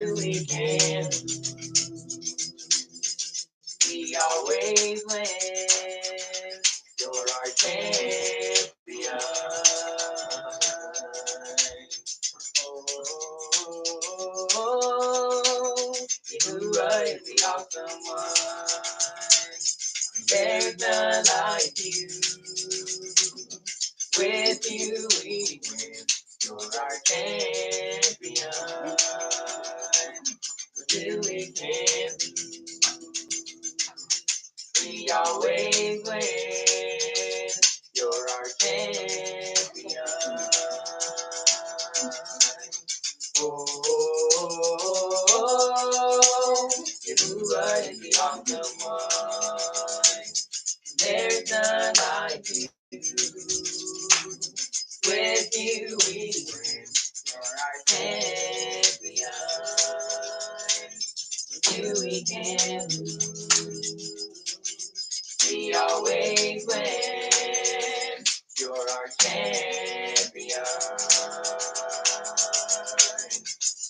We can. We always win. You're our champion. Oh, Yahuwah is the awesome one. There's none like you. With you we win. You're our champion. With you we can. We always win. You're our champion. Oh, Yahuwah is the awesome one. There's none like you. With you we win. You're our champion. With you we can. We always win. You're our champion.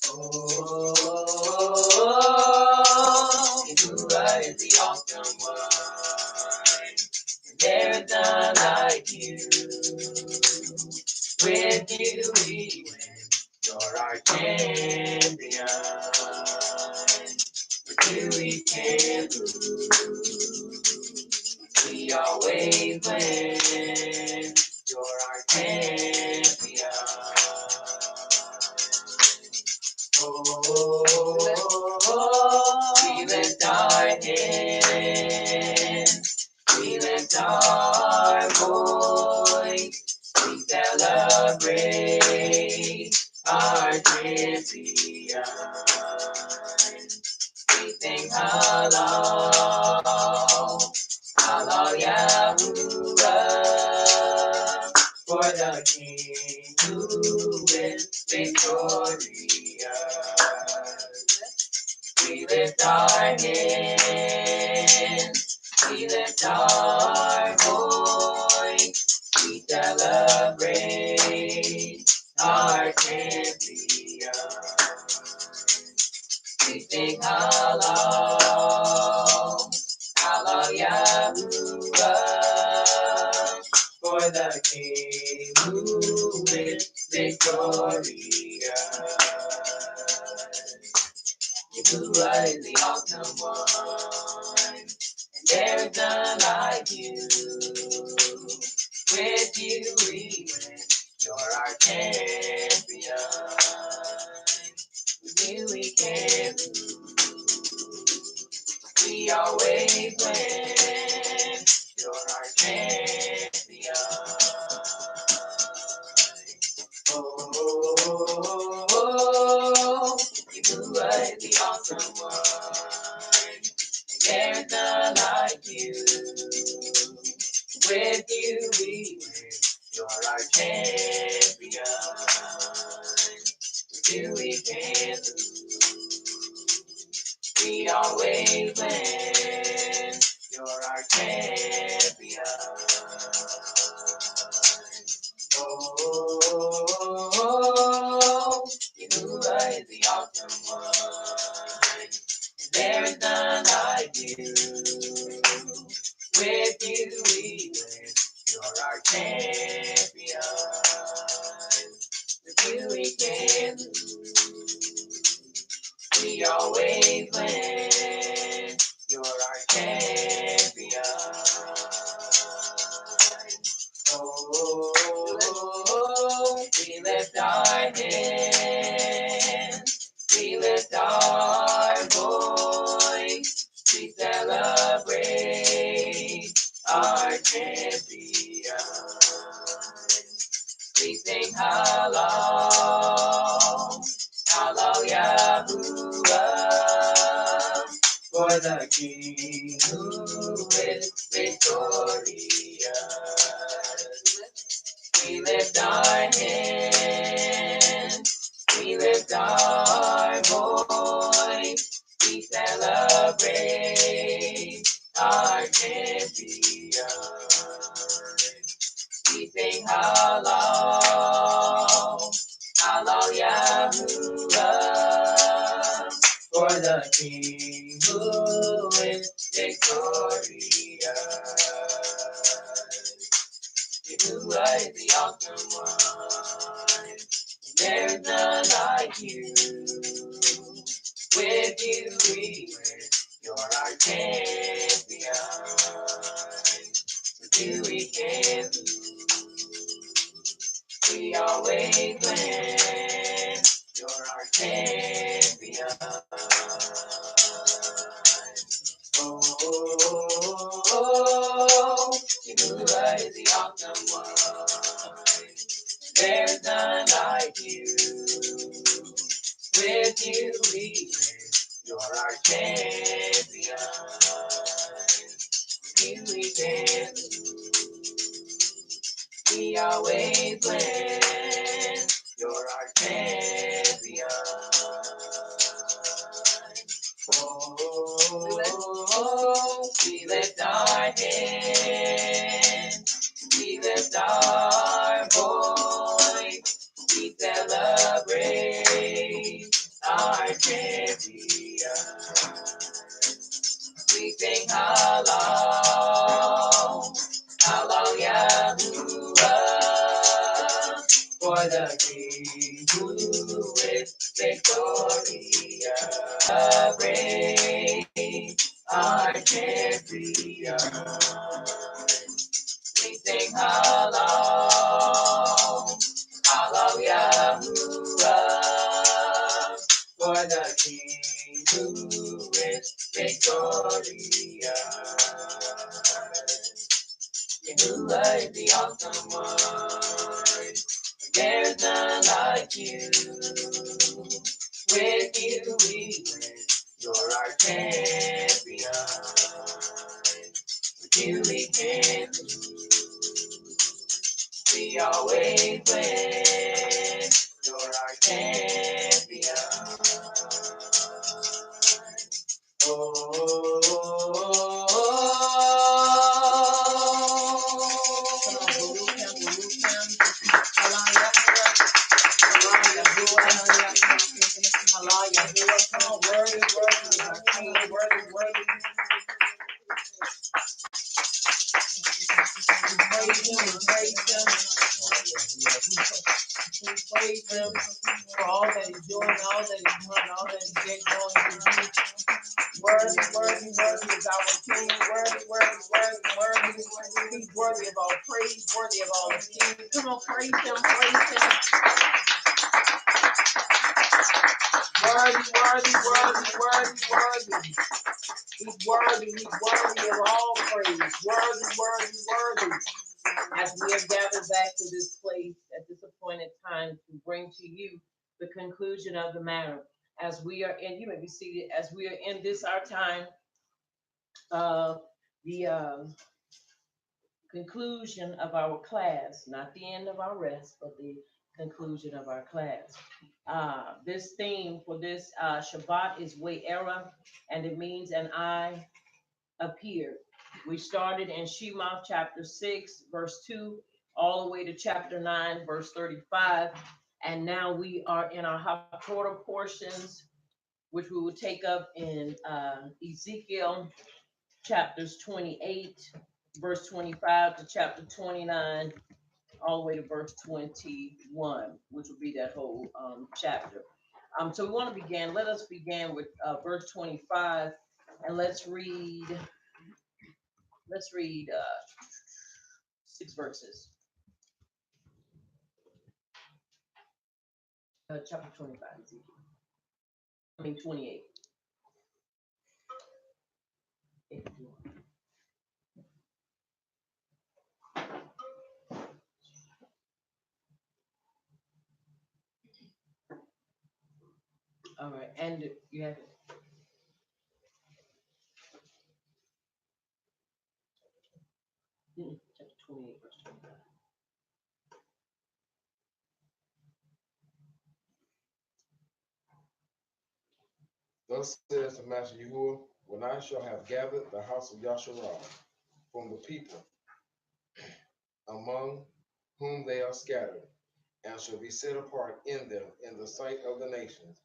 Oh, Yahuwah is the awesome one. There's none like you. With you we win. You're our champion. With you we can lose. We always win. You're our champion. Oh, we lift our hands. We lift our voice. We celebrate our champion. We sing hallow, hallow Yahuwah, for the King who is victorious. We lift our hands, we lift our voice, we celebrate our champion. We sing hallow, hallow Yahuwah, for the King who is victorious. Yahuwah is the awesome one, and there's none like you. With you we win. You're our champion. With you we can lose. We always win. You're our champion. Oh, Yahuwah is the awesome one. There's none like you. With you we win. You're our champion. With you we can lose. We always win. You're our champion. Oh, Yahuwah is the awesome one. There is none like you. With you we win. You're our champion. With you we can lose. We always win. You're our champion. Oh, we lift our hands, we lift our voice, we celebrate our champion. We sing hallow, hallow Yahuwah, for the King who is victorious. We lift our hands, we lift our voice, we celebrate our champion. We sing hallow, hallow Yahuwah, for the King who is victorious. Yahuwah is the awesome one. There's none like you. With you we win. You're our champion. With you we can lose. We always win. You're our champion. Oh, oh, oh, Yahuwah is the awesome one. There's none like you. With you we win. You're our champion. With you we can lose. We always win. You're our champion. Oh, we lift our hands, we lift our voice, we celebrate our champion. We sing halal, halal Yahuwah, for the King who is victorious. Celebrate our champion. We sing halal, halal Yahuwah, for the King who is victorious. Yahuwah is the awesome one. There's none like you. With you we win. You're our champion. With you we can lose. We always win. You're our champion. Oh, praise him for all that he's doing, all that he's doing, all that he's going to do. Worthy, worthy, worthy is our King. Worthy, worthy, worthy, worthy. He's worthy of all praise, worthy of all esteem. Come on, praise him, praise him. Worthy, worthy, worthy, worthy, worthy. He's worthy of all praise. Worthy, worthy, worthy. As we have gathered back to this place at this appointed time to bring to you the conclusion of the matter. As we are in, you may be seated, as we are in this our time of the conclusion of our class, not the end of our rest, but the conclusion of our class. This theme for this Shabbat is Waera, and it means an eye appeared. We started in Shema chapter 6, verse 2, all the way to chapter 9, verse 35. And now we are in our Haftorah portions, which we will take up in Ezekiel chapters 28, verse 25 to chapter 29, all the way to verse 21, which will be that whole chapter. So we want to begin. Let us begin with verse 25, and let's read 6 verses. Chapter 25, Ezekiel. 28. All right, and you have it. Chapter 28, verse 25. Thus says the Master Yahuwah, when I shall have gathered the house of Yasharal from the people among whom they are scattered, and shall be set apart in them in the sight of the nations,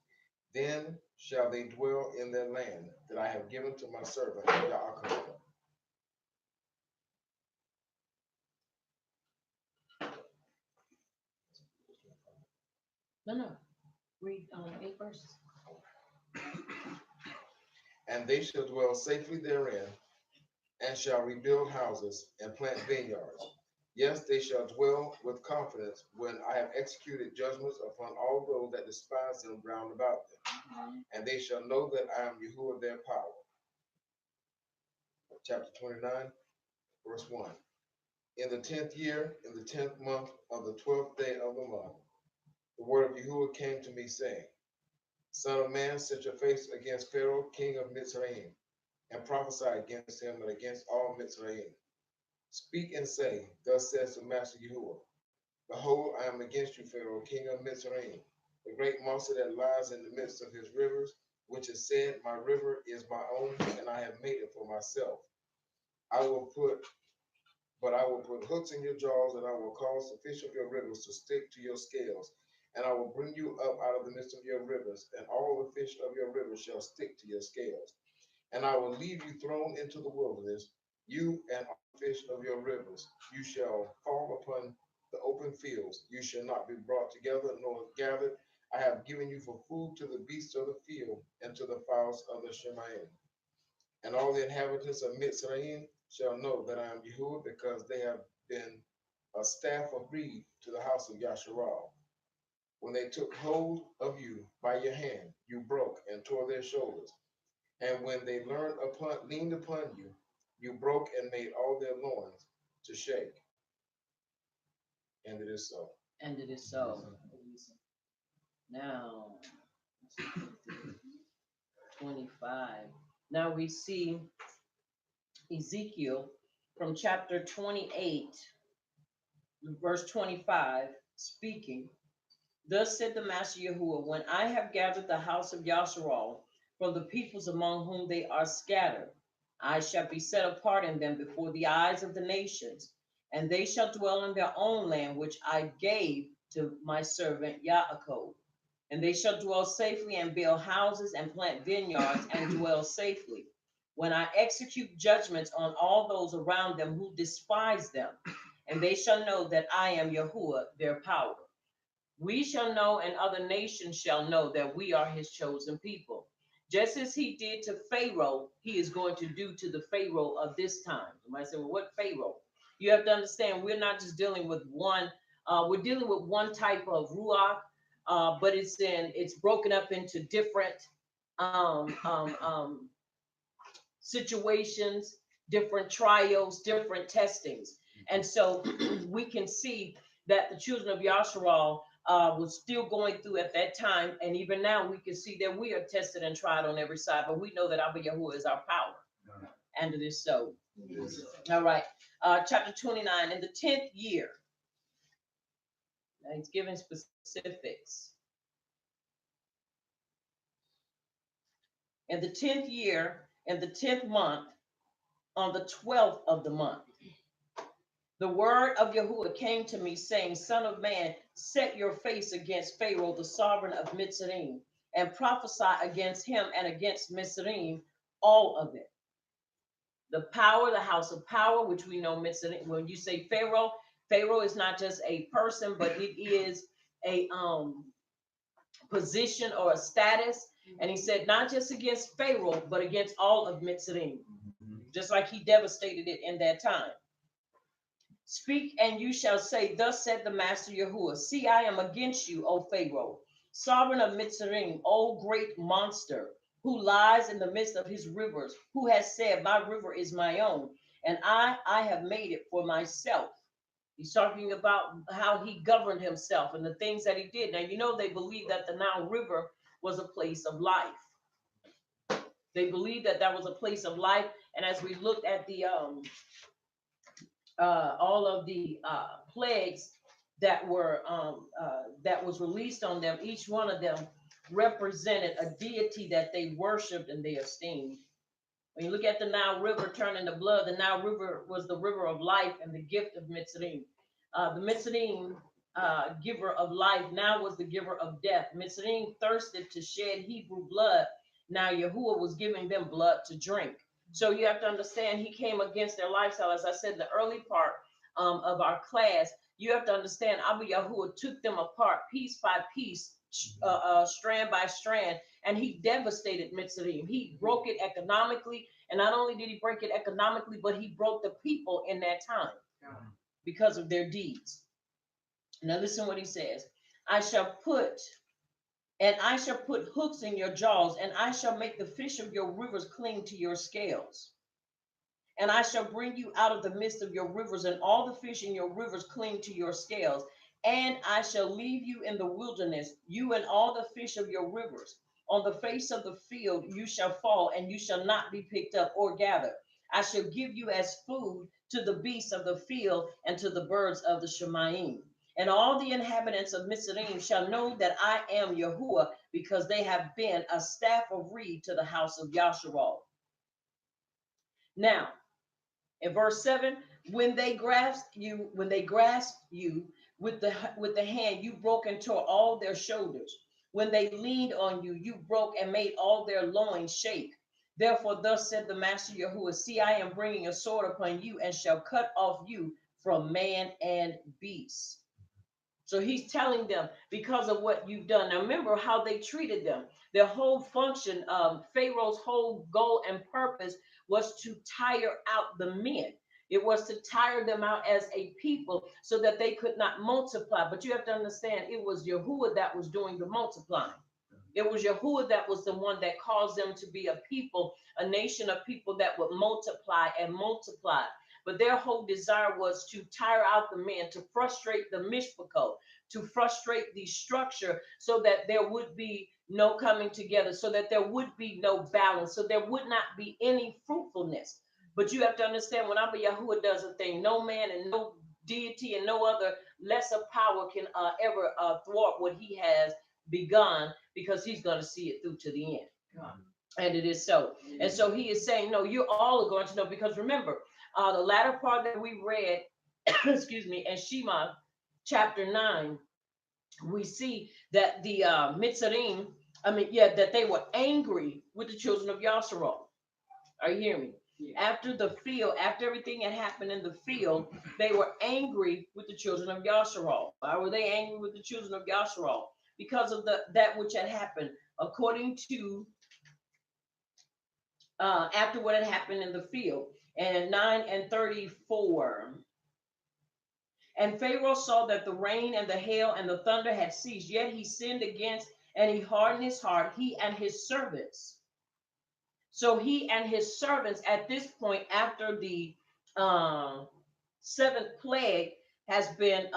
then shall they dwell in their land that I have given to my servant Yaakov. No, no. Read 8 verses. And they shall dwell safely therein, and shall rebuild houses and plant vineyards. Yes, they shall dwell with confidence when I have executed judgments upon all those that despise them round about them. And they shall know that I am Yahuwah their power. Chapter 29, verse 1. In the 10th year, in the 10th month of the 12th day of the month, the word of Yahuwah came to me, saying, Son of man, set your face against Pharaoh, king of Mitzrayim, and prophesy against him and against all Mitzrayim. Speak and say, Thus says the Master Yahuwah, Behold, I am against you, Pharaoh, king of Mitzrayim, the great monster that lies in the midst of his rivers, which has said, My river is my own, and I have made it for myself. I will put hooks in your jaws, and I will cause the fish of your rivers to stick to your scales, and I will bring you up out of the midst of your rivers, and all the fish of your rivers shall stick to your scales. And I will leave you thrown into the wilderness, you and all the fish of your rivers. You shall fall upon the open fields. You shall not be brought together nor gathered. I have given you for food to the beasts of the field and to the fowls of the Shemayim. And all the inhabitants of Mitzrayim shall know that I am Yahuwah, because they have been a staff of reed to the house of Yasharal. When they took hold of you by your hand, you broke and tore their shoulders. And when they leaned upon you, you broke and made all their loins to shake. And it is so. And it is so. Now, 25. Now we see Ezekiel from chapter 28, verse 25, speaking. Thus said the Master Yahuwah, when I have gathered the house of Yasharal from the peoples among whom they are scattered, I shall be set apart in them before the eyes of the nations, and they shall dwell in their own land, which I gave to my servant Yaakov. And they shall dwell safely and build houses and plant vineyards and dwell safely. When I execute judgments on all those around them who despise them, and they shall know that I am Yahuwah, their power. We shall know, and other nations shall know that we are his chosen people. Just as he did to Pharaoh, he is going to do to the Pharaoh of this time. You might say, well, what Pharaoh? You have to understand, we're not just dealing with one, we're dealing with one type of ruach, but it's broken up into different situations, different trials, different testings. And so we can see that the children of Yasharal was still going through at that time. And even now we can see that we are tested and tried on every side, but we know that Abba Yahuwah is our power. And it is so. Yes. All right. Chapter 29, in the 10th year. Now he's giving specifics. In the 10th year, in the 10th month, on the 12th of the month, the word of Yahuwah came to me, saying, Son of man, set your face against Pharaoh, the sovereign of Mitzrayim, and prophesy against him and against Mitzrayim, all of it. The power, the house of power, which we know Mitzrayim. When you say Pharaoh, Pharaoh is not just a person, but it is a position or a status. And he said, not just against Pharaoh, but against all of Mitzrayim, just like he devastated it in that time. Speak, and you shall say, Thus said the Master Yahuwah, See, I am against you, O Pharaoh, sovereign of Mitzrayim, O great monster, who lies in the midst of his rivers, who has said, My river is my own, and I have made it for myself. He's talking about how he governed himself and the things that he did. Now, you know, they believe that the Nile River was a place of life. They believed that that was a place of life. And as we looked at the all of the plagues that was released on them, each one of them represented a deity that they worshipped and they esteemed. When you look at the Nile River turning to blood, the Nile River was the river of life and the gift of Mitzrayim. The Mitzrayim giver of life, now was the giver of death. Mitzrayim thirsted to shed Hebrew blood. Now Yahuwah was giving them blood to drink. So you have to understand, he came against their lifestyle. As I said, the early part of our class, you have to understand, Abba Yahuwah took them apart piece by piece, strand by strand, and he devastated Mitzrayim. He broke it economically, and not only did he break it economically, but he broke the people in that time because of their deeds. Now listen what he says. I shall put hooks in your jaws, and I shall make the fish of your rivers cling to your scales. And I shall bring you out of the midst of your rivers, and all the fish in your rivers cling to your scales. And I shall leave you in the wilderness, you and all the fish of your rivers. On the face of the field you shall fall, and you shall not be picked up or gathered. I shall give you as food to the beasts of the field and to the birds of the Shemaim. And all the inhabitants of Mitzrayim shall know that I am Yahuwah, because they have been a staff of reed to the house of Yasharal. Now, in verse 7, when they grasped you with the hand, you broke and tore all their shoulders. When they leaned on you, you broke and made all their loins shake. Therefore, thus said the Master Yahuwah, see, I am bringing a sword upon you, and shall cut off you from man and beast. So he's telling them, because of what you've done. Now remember how they treated them. Their whole function, Pharaoh's whole goal and purpose was to tire out the men. It was to tire them out as a people so that they could not multiply. But you have to understand, it was Yahuwah that was doing the multiplying. It was Yahuwah that was the one that caused them to be a people, a nation of people that would multiply and multiply. But their whole desire was to tire out the men, to frustrate the mishpachot, to frustrate the structure, so that there would be no coming together, so that there would be no balance, so there would not be any fruitfulness. But you have to understand, when Abba Yahuwah does a thing, no man and no deity and no other lesser power can ever thwart what he has begun, because he's going to see it through to the end. And it is so. And so he is saying, no, you all are going to know, because remember, the latter part that we read, excuse me, in Shema chapter 9, we see that the Mitzrayim, that they were angry with the children of Yasharal. Are you hearing me? Yeah. After the field, after everything had happened in the field, they were angry with the children of Yasharal. Why were they angry with the children of Yasharal? Because of that which had happened, according to after what had happened in the field. And 9:34. And Pharaoh saw that the rain and the hail and the thunder had ceased, yet he sinned against, and he hardened his heart, he and his servants. So he and his servants at this point, after the seventh plague has been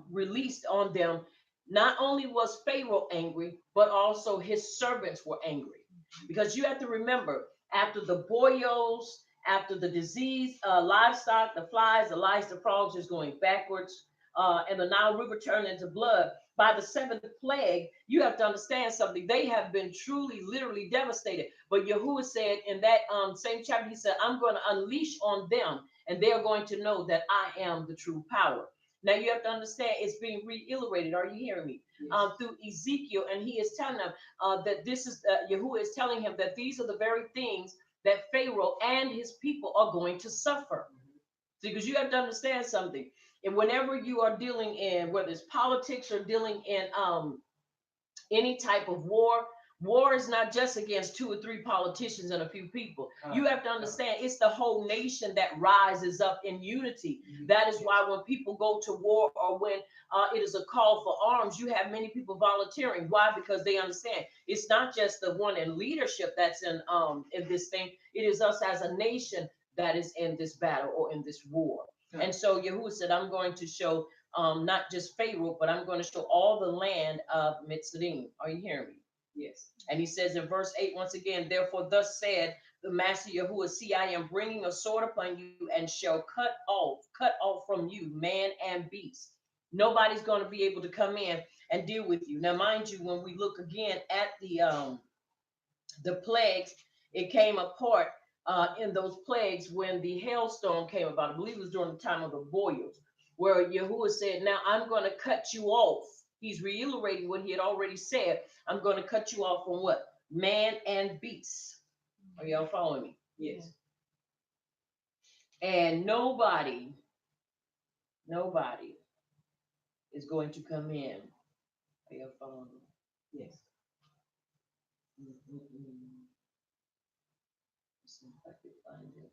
released on them, not only was Pharaoh angry, but also his servants were angry. Because you have to remember, after the boils, after the disease, livestock, the flies, the lice, the frogs is going backwards, and the Nile River turned into blood. By the seventh plague, you have to understand something. They have been truly, literally devastated. But Yahuwah said in that same chapter, he said, I'm going to unleash on them, and they are going to know that I am the true power. Now you have to understand, it's being reiterated. Are you hearing me? Yes. Through Ezekiel, and he is telling them that this is, Yahuwah is telling him that these are the very things that Pharaoh and his people are going to suffer. See, because you have to understand something. And whenever you are dealing in, whether it's politics or dealing in any type of war, war is not just against 2 or 3 politicians and a few people. You have to understand, it's the whole nation that rises up in unity. That is why when people go to war, or when it is a call for arms, you have many people volunteering. Why? Because they understand it's not just the one in leadership that's in this thing. It is us as a nation that is in this battle or in this war. And so Yahuwah said, I'm going to show not just Pharaoh, but I'm going to show all the land of Mitzrayim. Are you hearing me? Yes. And he says in verse 8, once again, therefore thus said the Master Yahuwah, see, I am bringing a sword upon you, and shall cut off from you man and beast. Nobody's going to be able to come in and deal with you. Now, mind you, when we look again at the plagues, it came apart in those plagues when the hailstorm came about. I believe it was during the time of the boils. where Yahuwah said, now I'm going to cut you off. He's reiterating what he had already said. I'm going to cut you off from what? Man and beast. Are y'all following me? Yes. And nobody is going to come in. Are y'all following me? Yes. Let's see if I can find it.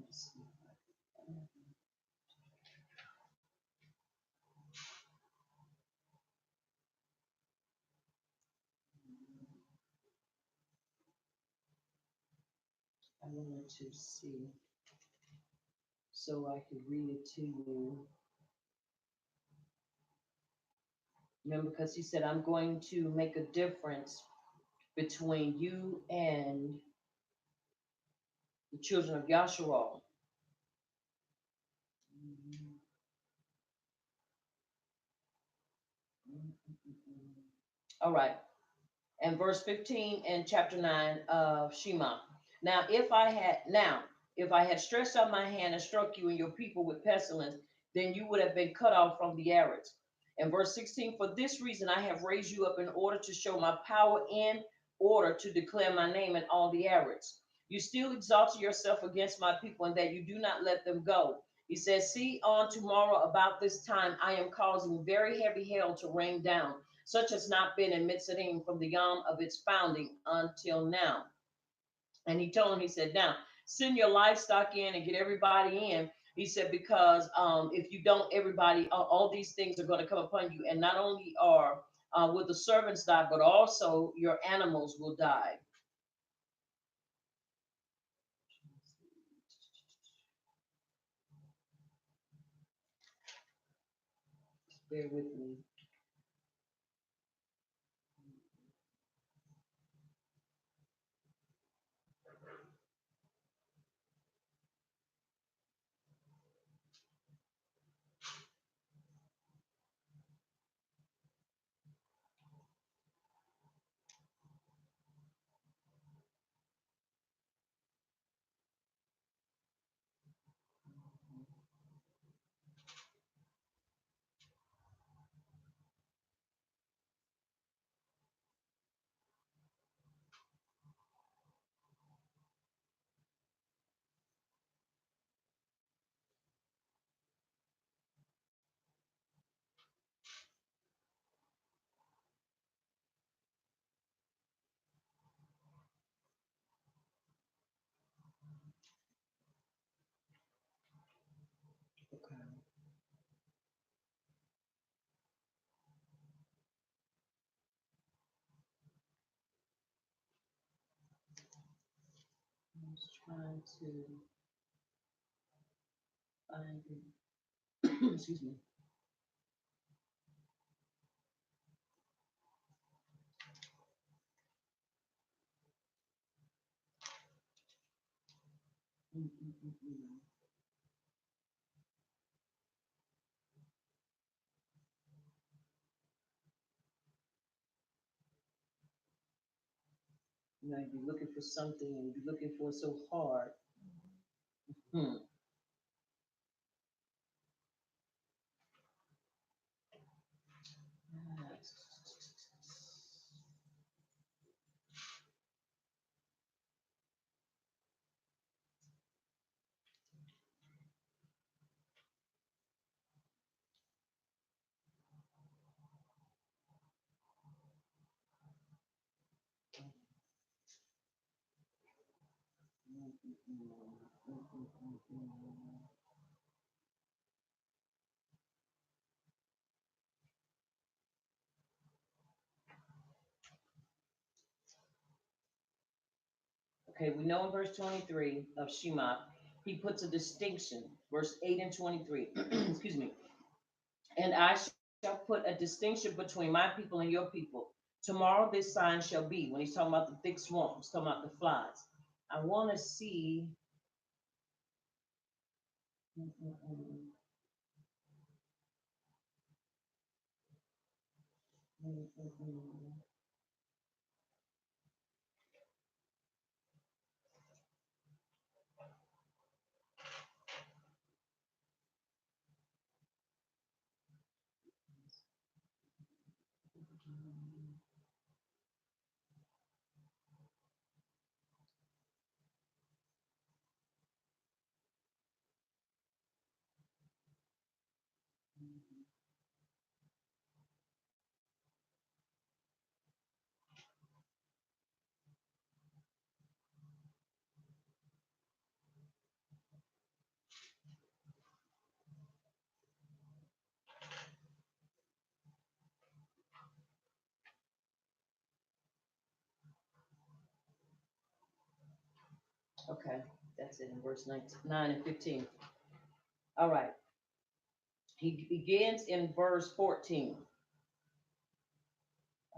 Let's see if I can find it. I wanted to see so I could read it to you. Remember, because he said, I'm going to make a difference between you and the children of Yasharal. All right. And verse 15 in chapter 9 of Shema. Now, if I had stretched out my hand and struck you and your people with pestilence, then you would have been cut off from the Arids. And verse 16, for this reason I have raised you up in order to show my power, in order to declare my name in all the Arids. You still exalted yourself against my people, and that you do not let them go. He says, see, on tomorrow about this time I am causing very heavy hail to rain down, such has not been in Mitzrayim from the yom of its founding until now. And he told him, he said, now send your livestock in and get everybody in. He said, because if you don't, everybody, all these things are going to come upon you. And not only will the servants die, but also your animals will die. Bear with me. Okay. I was trying to find it. Excuse me. You know, you're looking for something and you're looking for it so hard. Okay, we know in verse 23 of Shema, he puts a distinction, verse 8 and 23, excuse me. And I shall put a distinction between my people and your people. Tomorrow this sign shall be, when he's talking about the thick swarms, talking about the flies. I want to see. Okay, that's it in verse 19, 9 and 15. All right. He begins in verse 14.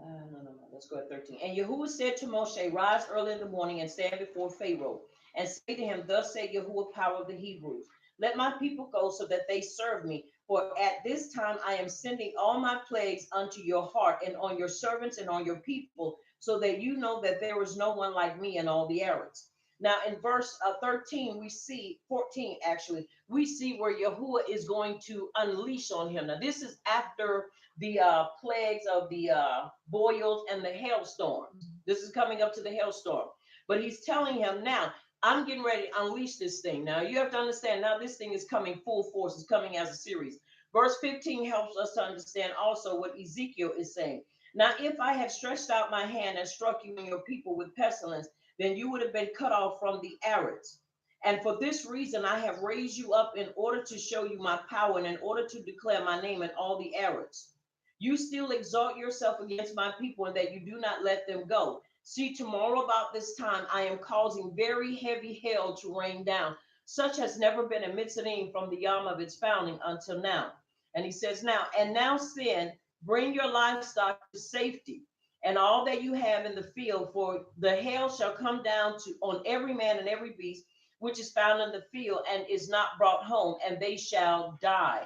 No. Let's go at 13. And Yahuwah said to Moshe, rise early in the morning and stand before Pharaoh and say to him, thus said Yahuwah, power of the Hebrews, let my people go so that they serve me. For at this time I am sending all my plagues unto your heart and on your servants and on your people, so that you know that there is no one like me in all the Arabs. Now in verse 13, we see 14 actually, we see where Yahuwah is going to unleash on him. Now this is after the plagues of the boils and the hailstorms. This is coming up to the hailstorm. But he's telling him now, I'm getting ready to unleash this thing. Now you have to understand, now this thing is coming full force, it's coming as a series. Verse 15 helps us to understand also what Ezekiel is saying. Now, if I had stretched out my hand and struck you and your people with pestilence, then you would have been cut off from the Arabs. And for this reason, I have raised you up in order to show you my power and in order to declare my name in all the Arabs. You still exalt yourself against my people and that you do not let them go. See, tomorrow about this time, I am causing very heavy hail to rain down. Such has never been in Mitzrayim from the yom of its founding until now. And he says now, and now sin, bring your livestock to safety and all that you have in the field, for the hail shall come down to on every man and every beast which is found in the field and is not brought home, and they shall die.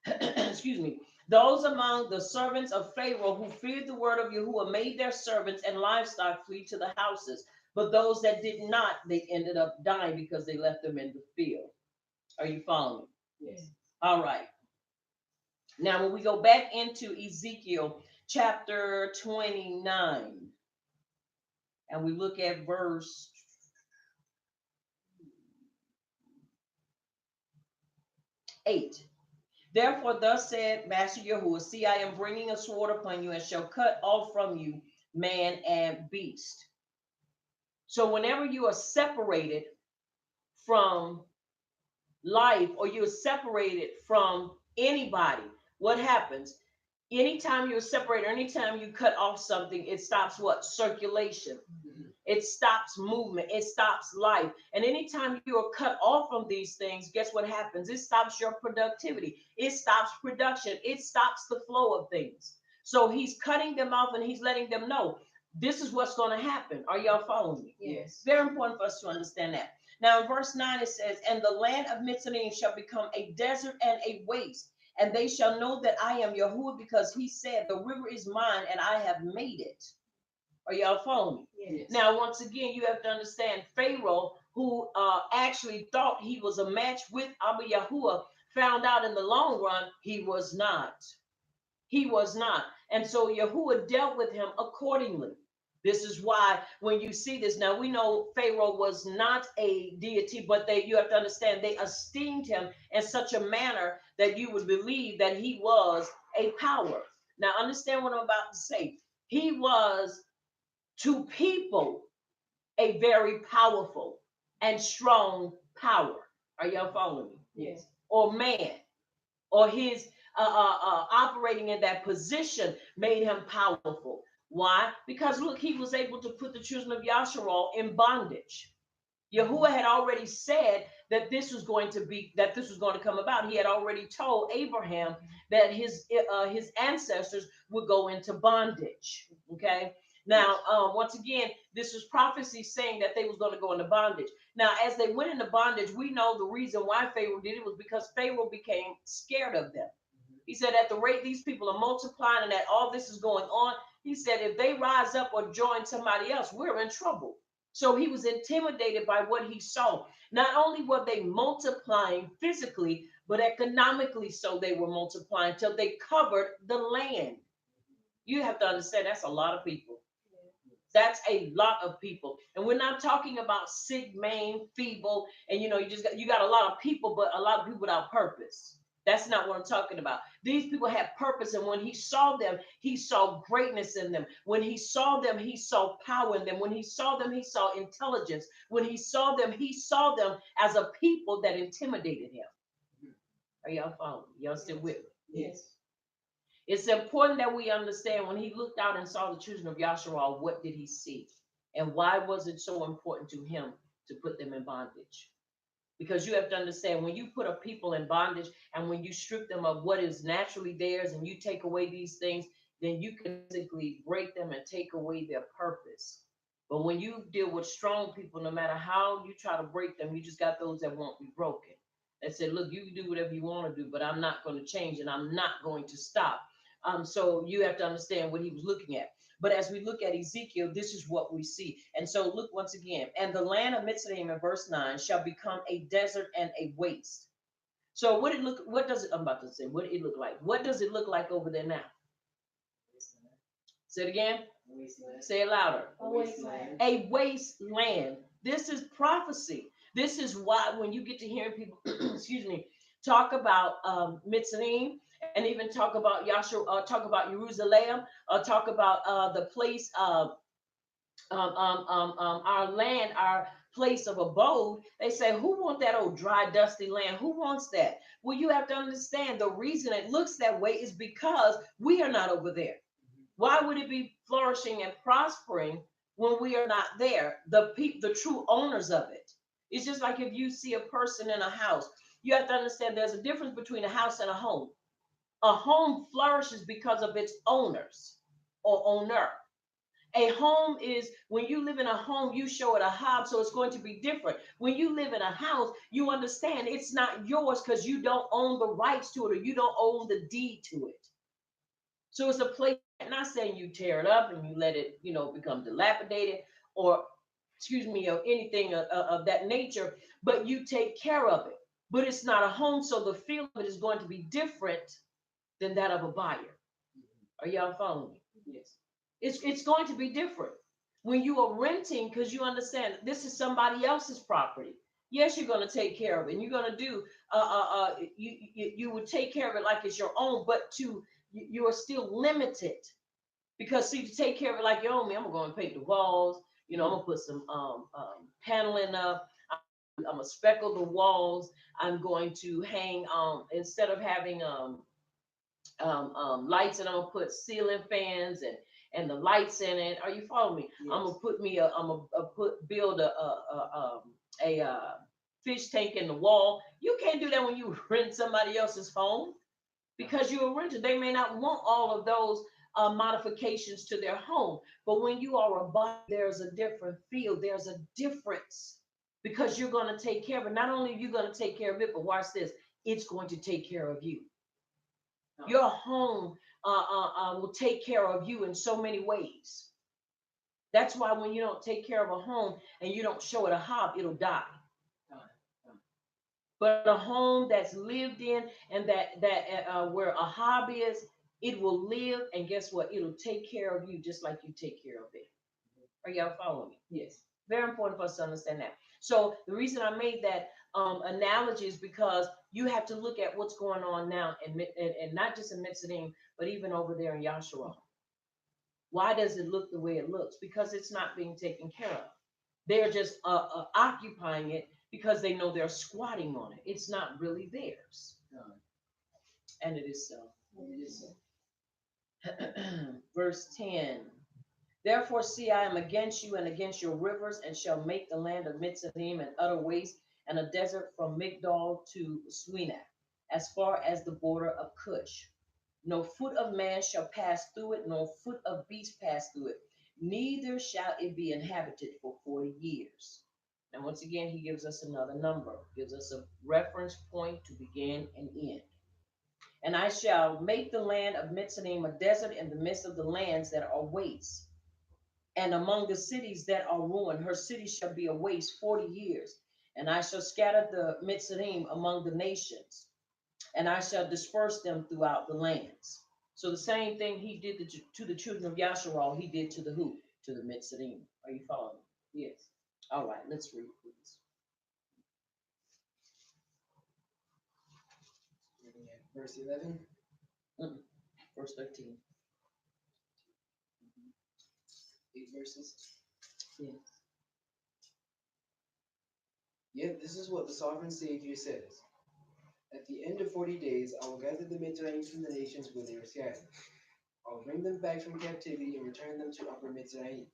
Excuse me. Those among the servants of Pharaoh who feared the word of Yahuwah made their servants and livestock flee to the houses. But those that did not, they ended up dying because they left them in the field. Are you following me? Yes. All right. Now, when we go back into Ezekiel chapter 29, and we look at verse 8. Therefore, thus said Master Yahuwah, see, I am bringing a sword upon you and shall cut off from you man and beast. So whenever you are separated from life or you're separated from anybody, what happens? Anytime you're separated, anytime you cut off something, it stops what? Circulation. It stops movement. It stops life. And anytime you are cut off from these things, guess what happens? It stops your productivity. It stops production. It stops the flow of things. So he's cutting them off and he's letting them know this is what's going to happen. Are y'all following me? Yes. Very important for us to understand that. Now in verse 9 it says, and the land of Mitzrayim shall become a desert and a waste, and they shall know that I am Yahuwah, because he said, the river is mine and I have made it. Are y'all following me? Yes. Now, once again, you have to understand Pharaoh, who actually thought he was a match with Abba Yahuwah, found out in the long run he was not. He was not. And so Yahuwah dealt with him accordingly. This is why when you see this, now we know Pharaoh was not a deity, but you have to understand they esteemed him in such a manner that you would believe that he was a power. Now understand what I'm about to say. He was to people a very powerful and strong power. Are y'all following me? Yes. Or man, or his operating in that position made him powerful. Why? Because look, he was able to put the children of Yasharal in bondage. Yahuwah had already said that this was going to come about. He had already told Abraham that his ancestors would go into bondage. Okay. Now, once again, this was prophecy saying that they was going to go into bondage. Now, as they went into bondage, we know the reason why Pharaoh did it was because Pharaoh became scared of them. He said, at the rate these people are multiplying and that all this is going on, he said, if they rise up or join somebody else, we're in trouble. So he was intimidated by what he saw. Not only were they multiplying physically, but economically, so they were multiplying till they covered the land. You have to understand that's a lot of people. That's a lot of people. And we're not talking about sick, maimed, feeble, and you got a lot of people, but a lot of people without purpose. That's not what I'm talking about. These people had purpose, and when he saw them, he saw greatness in them. When he saw them, he saw power in them. When he saw them, he saw intelligence. When he saw them as a people that intimidated him. Are y'all following? Y'all still with me? Yes. It's important that we understand when he looked out and saw the children of Yasharal, what did he see? And why was it so important to him to put them in bondage? Because you have to understand, when you put a people in bondage and when you strip them of what is naturally theirs and you take away these things, then you can physically break them and take away their purpose. But when you deal with strong people, no matter how you try to break them, you just got those that won't be broken. That said, look, you can do whatever you want to do, but I'm not going to change and I'm not going to stop. So you have to understand what he was looking at. But as we look at Ezekiel, this is what we see. And so look once again, and the land of Mitzrayim in verse 9 shall become a desert and a waste. So what does it, I'm about to say, what did it look like? What does it look like over there now? Say it again. Wasteland. Say it louder. A wasteland. A wasteland. This is prophecy. This is why when you get to hearing people, excuse me, talk about Mitzrayim, and even talk about Yahshua, talk about Jerusalem, talk about the place of our land, our place of abode. They say, who wants that old dry, dusty land? Who wants that? Well, you have to understand the reason it looks that way is because we are not over there. Why would it be flourishing and prospering when we are not there? The true owners of it. It's just like if you see a person in a house, you have to understand there's a difference between a house and a home. A home flourishes because of its owners or owner. A home is, when you live in a home, you show it a hob, so it's going to be different. When you live in a house, you understand it's not yours because you don't own the rights to it or you don't own the deed to it. So it's a place, I'm not saying you tear it up and you let it, become dilapidated or, or anything of that nature, but you take care of it. But it's not a home, so the feel of it is going to be different than that of a buyer. Are y'all following me? Yes. It's going to be different. When you are renting, because you understand this is somebody else's property. Yes, you're going to take care of it. And you're going to do, you would take care of it like it's your own, but you are still limited. Because see, to take care of it like your own, I'm going to paint the walls. I'm going to put some paneling up. I'm going to speckle the walls. I'm going to hang, instead of having lights, and I'm gonna put ceiling fans and the lights in it. Are you following me? Yes. I'm gonna build a fish tank in the wall. You can't do that when you rent somebody else's home because you're a renter. They may not want all of those modifications to their home, but when you are a buyer, there's a different feel. There's a difference because you're going to take care of it. Not only are you going to take care of it, but watch this, it's going to take care of you. Your home will take care of you in so many ways. That's why when you don't take care of a home and you don't show it a hob, it'll die. But a home that's lived in and that where a hob is, it will live, and guess what? It'll take care of you just like you take care of it. Are y'all following me? Yes. Very important for us to understand that. So the reason I made that analogy is because you have to look at what's going on now, and not just in Mitzrayim, but even over there in Yasharal. Why does it look the way it looks? Because it's not being taken care of. They're just occupying it because they know they're squatting on it. It's not really theirs. And it is so. It is so. Verse 10. Therefore, see, I am against you and against your rivers, and shall make the land of Mitzrayim an utter waste, and a desert from Migdol to Suena, as far as the border of Cush. No foot of man shall pass through it, nor foot of beast pass through it. Neither shall it be inhabited for 40 years. And once again, he gives us another number, gives us a reference point to begin and end. And I shall make the land of Mitzrayim a desert in the midst of the lands that are waste. And among the cities that are ruined, her city shall be a waste 40 years. And I shall scatter the Mitzrayim among the nations, and I shall disperse them throughout the lands. So the same thing he did to the children of Yasharal, he did to the who? To the Mitzrayim. Are you following me? Yes. All right, let's read, please. Reading at verse 11. Verse 13. 8 verses. Yes. Yet this is what the sovereign Savior says. At the end of 40 days, I will gather the Mitzrayim from the nations where they were scattered. I will bring them back from captivity and return them to Upper Mitzrayim,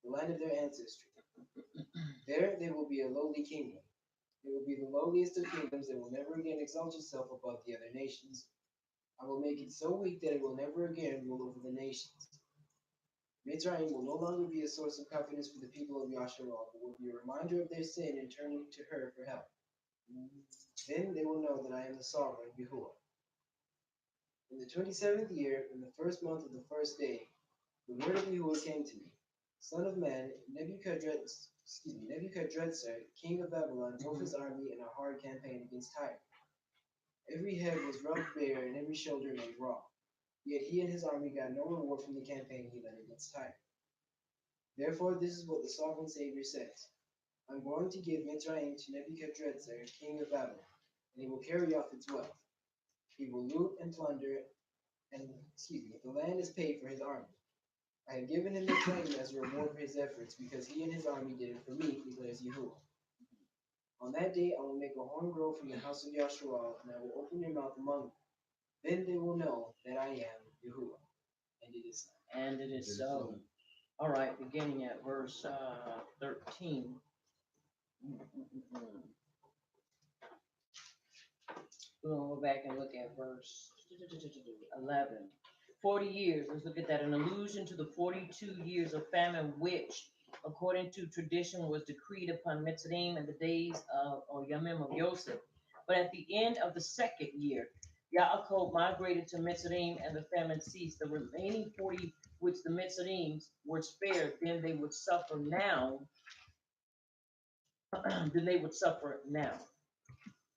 the land of their ancestry. There they will be a lowly kingdom. It will be the lowliest of kingdoms that will never again exalt itself above the other nations. I will make it so weak that it will never again rule over the nations. Mitzrayim will no longer be a source of confidence for the people of Yasharal, but will be a reminder of their sin and turning to her for help. Then they will know that I am the sovereign Yahuwah. In the 27th year, in the first month of the first day, the word of Yahuwah came to me. Son of man, Nebuchadrezzar, king of Babylon, drove his army in a hard campaign against Tyre. Every head was rubbed bare and every shoulder made raw. Yet he and his army got no reward from the campaign he led against Tyre. Therefore, this is what the sovereign Savior says. I'm going to give Mitzrayim to Nebuchadrezzar, king of Babylon, and he will carry off its wealth. He will loot and plunder, and the land is paid for his army. I have given him Mitzrayim as a reward for his efforts, because he and his army did it for me, declares Yahuwah. On that day I will make a horn grow from the house of Yasharal, and I will open your mouth among them. Then they will know that I am Yahuwah. And it is so. And it is so. All right, beginning at verse 13. We'll go back and look at verse 11. 40 years, let's look at that. An allusion to the 42 years of famine, which, according to tradition, was decreed upon Mitzrayim in the days of, or Yamim of Yosef. But at the end of the second year, Yaakov migrated to Mitzrayim and the famine ceased. The remaining 40, which the Mitzrayims were spared, then they would suffer now.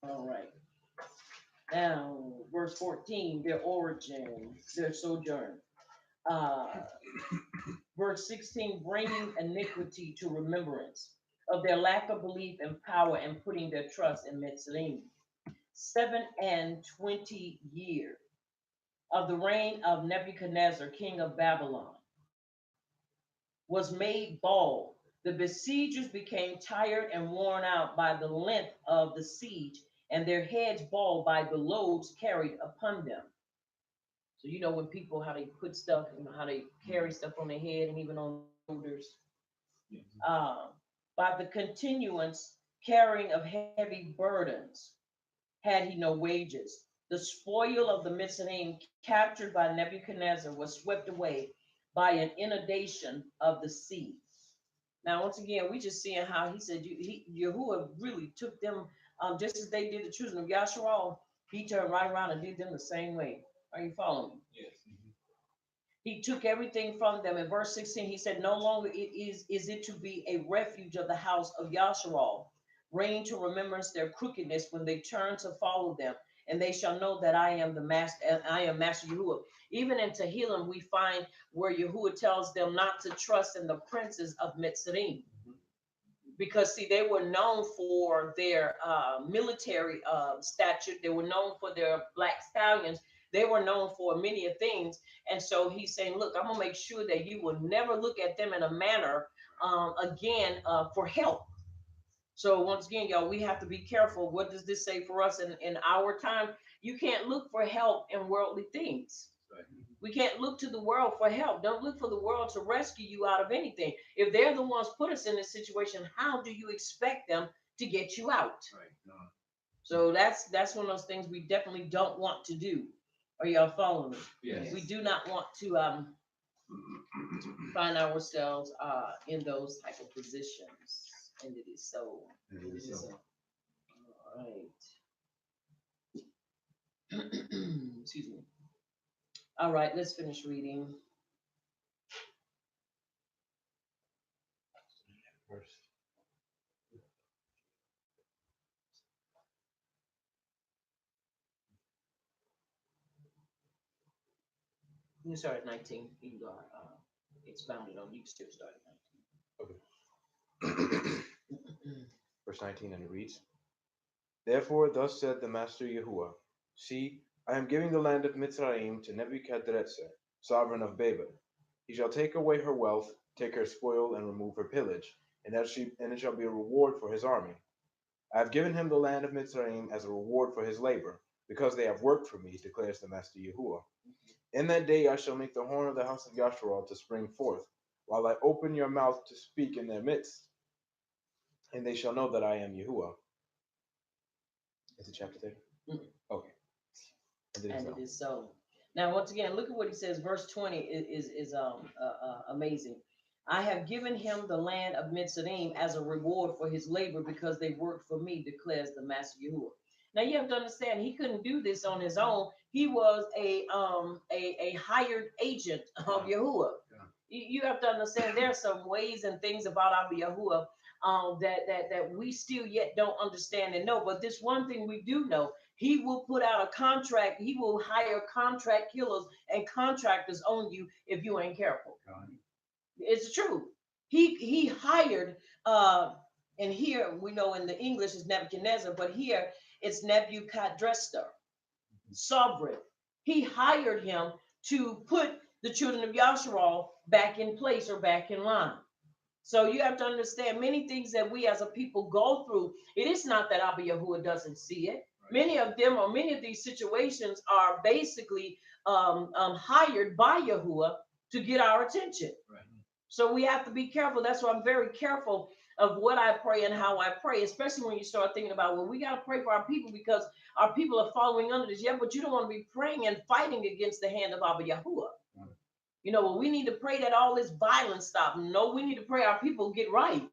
All right. Now, verse 14, their origin, their sojourn. Verse 16, bringing iniquity to remembrance of their lack of belief and power and putting their trust in Mitzrayim. 27 years of the reign of Nebuchadnezzar, king of Babylon, was made bald. The besiegers became tired and worn out by the length of the siege, and their heads bald by the loads carried upon them. So you know when people, how they put stuff, how they carry stuff on their head and even on shoulders. By the continuance carrying of heavy burdens, had he no wages. The spoil of the Mitzrayim captured by Nebuchadnezzar was swept away by an inundation of the sea. Now, once again, we just seeing how he said Yahuwah really took them, just as they did the children of Yasharal, he turned right around and did them the same way. Are you following me? Yes. He took everything from them. In verse 16, he said, no longer is it to be a refuge of the house of Yasharal, bringing to remembrance their crookedness when they turn to follow them. And they shall know that I am the master, and I am Master Yahuwah. Even in Tehillim, we find where Yahuwah tells them not to trust in the princes of Mitzrayim. Because, see, they were known for their military stature. They were known for their black stallions. They were known for many things. And so he's saying, look, I'm going to make sure that you will never look at them in a manner again for help. So once again, y'all, we have to be careful. What does this say for us in our time? You can't look for help in worldly things. Right. We can't look to the world for help. Don't look for the world to rescue you out of anything. If they're the ones put us in this situation, how do you expect them to get you out? Right. No. So that's one of those things we definitely don't want to do. Are y'all following me? Yes. We do not want to find ourselves in those type of positions. And it is so. It is so. All right. Excuse All right, let's finish reading. Verse. You can start at 19. You can go expounded on. You can still start at 19. Verse 19, and it reads, Therefore, thus said the Master Yahuwah, See, I am giving the land of Mitzrayim to Nebuchadrezzar, sovereign of Babel. He shall take away her wealth, take her spoil, and remove her pillage, and it shall be a reward for his army. I have given him the land of Mitzrayim as a reward for his labor, because they have worked for me, declares the Master Yahuwah. In that day I shall make the horn of the house of Yasharal to spring forth, while I open your mouth to speak in their midst, and they shall know that I am Yahuwah. Is it chapter 30? Okay. And And it is so. Now, once again, look at what he says. Verse 20 is amazing. I have given him the land of Mitzrayim as a reward for his labor because they worked for me, declares the Master Yahuwah. Now you have to understand, he couldn't do this on his own. He was a hired agent of Yahuwah. You have to understand there are some ways and things about Abba Yahuwah that we still yet don't understand and know. But this one thing we do know, he will put out a contract. He will hire contract killers and contractors on you if you ain't careful. It's true. He hired, and here we know in the English is Nebuchadnezzar, but here it's Nebuchadrezzar, sovereign. He hired him to put the children of Yasharal back in place or back in line. So you have to understand many things that we as a people go through. It is not that Abba Yahuwah doesn't see it. Right. Many of them or many of these situations are basically hired by Yahuwah to get our attention. Right. So we have to be careful. That's why I'm very careful of what I pray and how I pray, especially when you start thinking about, well, we got to pray for our people because our people are following under this. Yeah, but you don't want to be praying and fighting against the hand of Abba Yahuwah. You know, well, we need to pray that all this violence stop. No, we need to pray our people get right.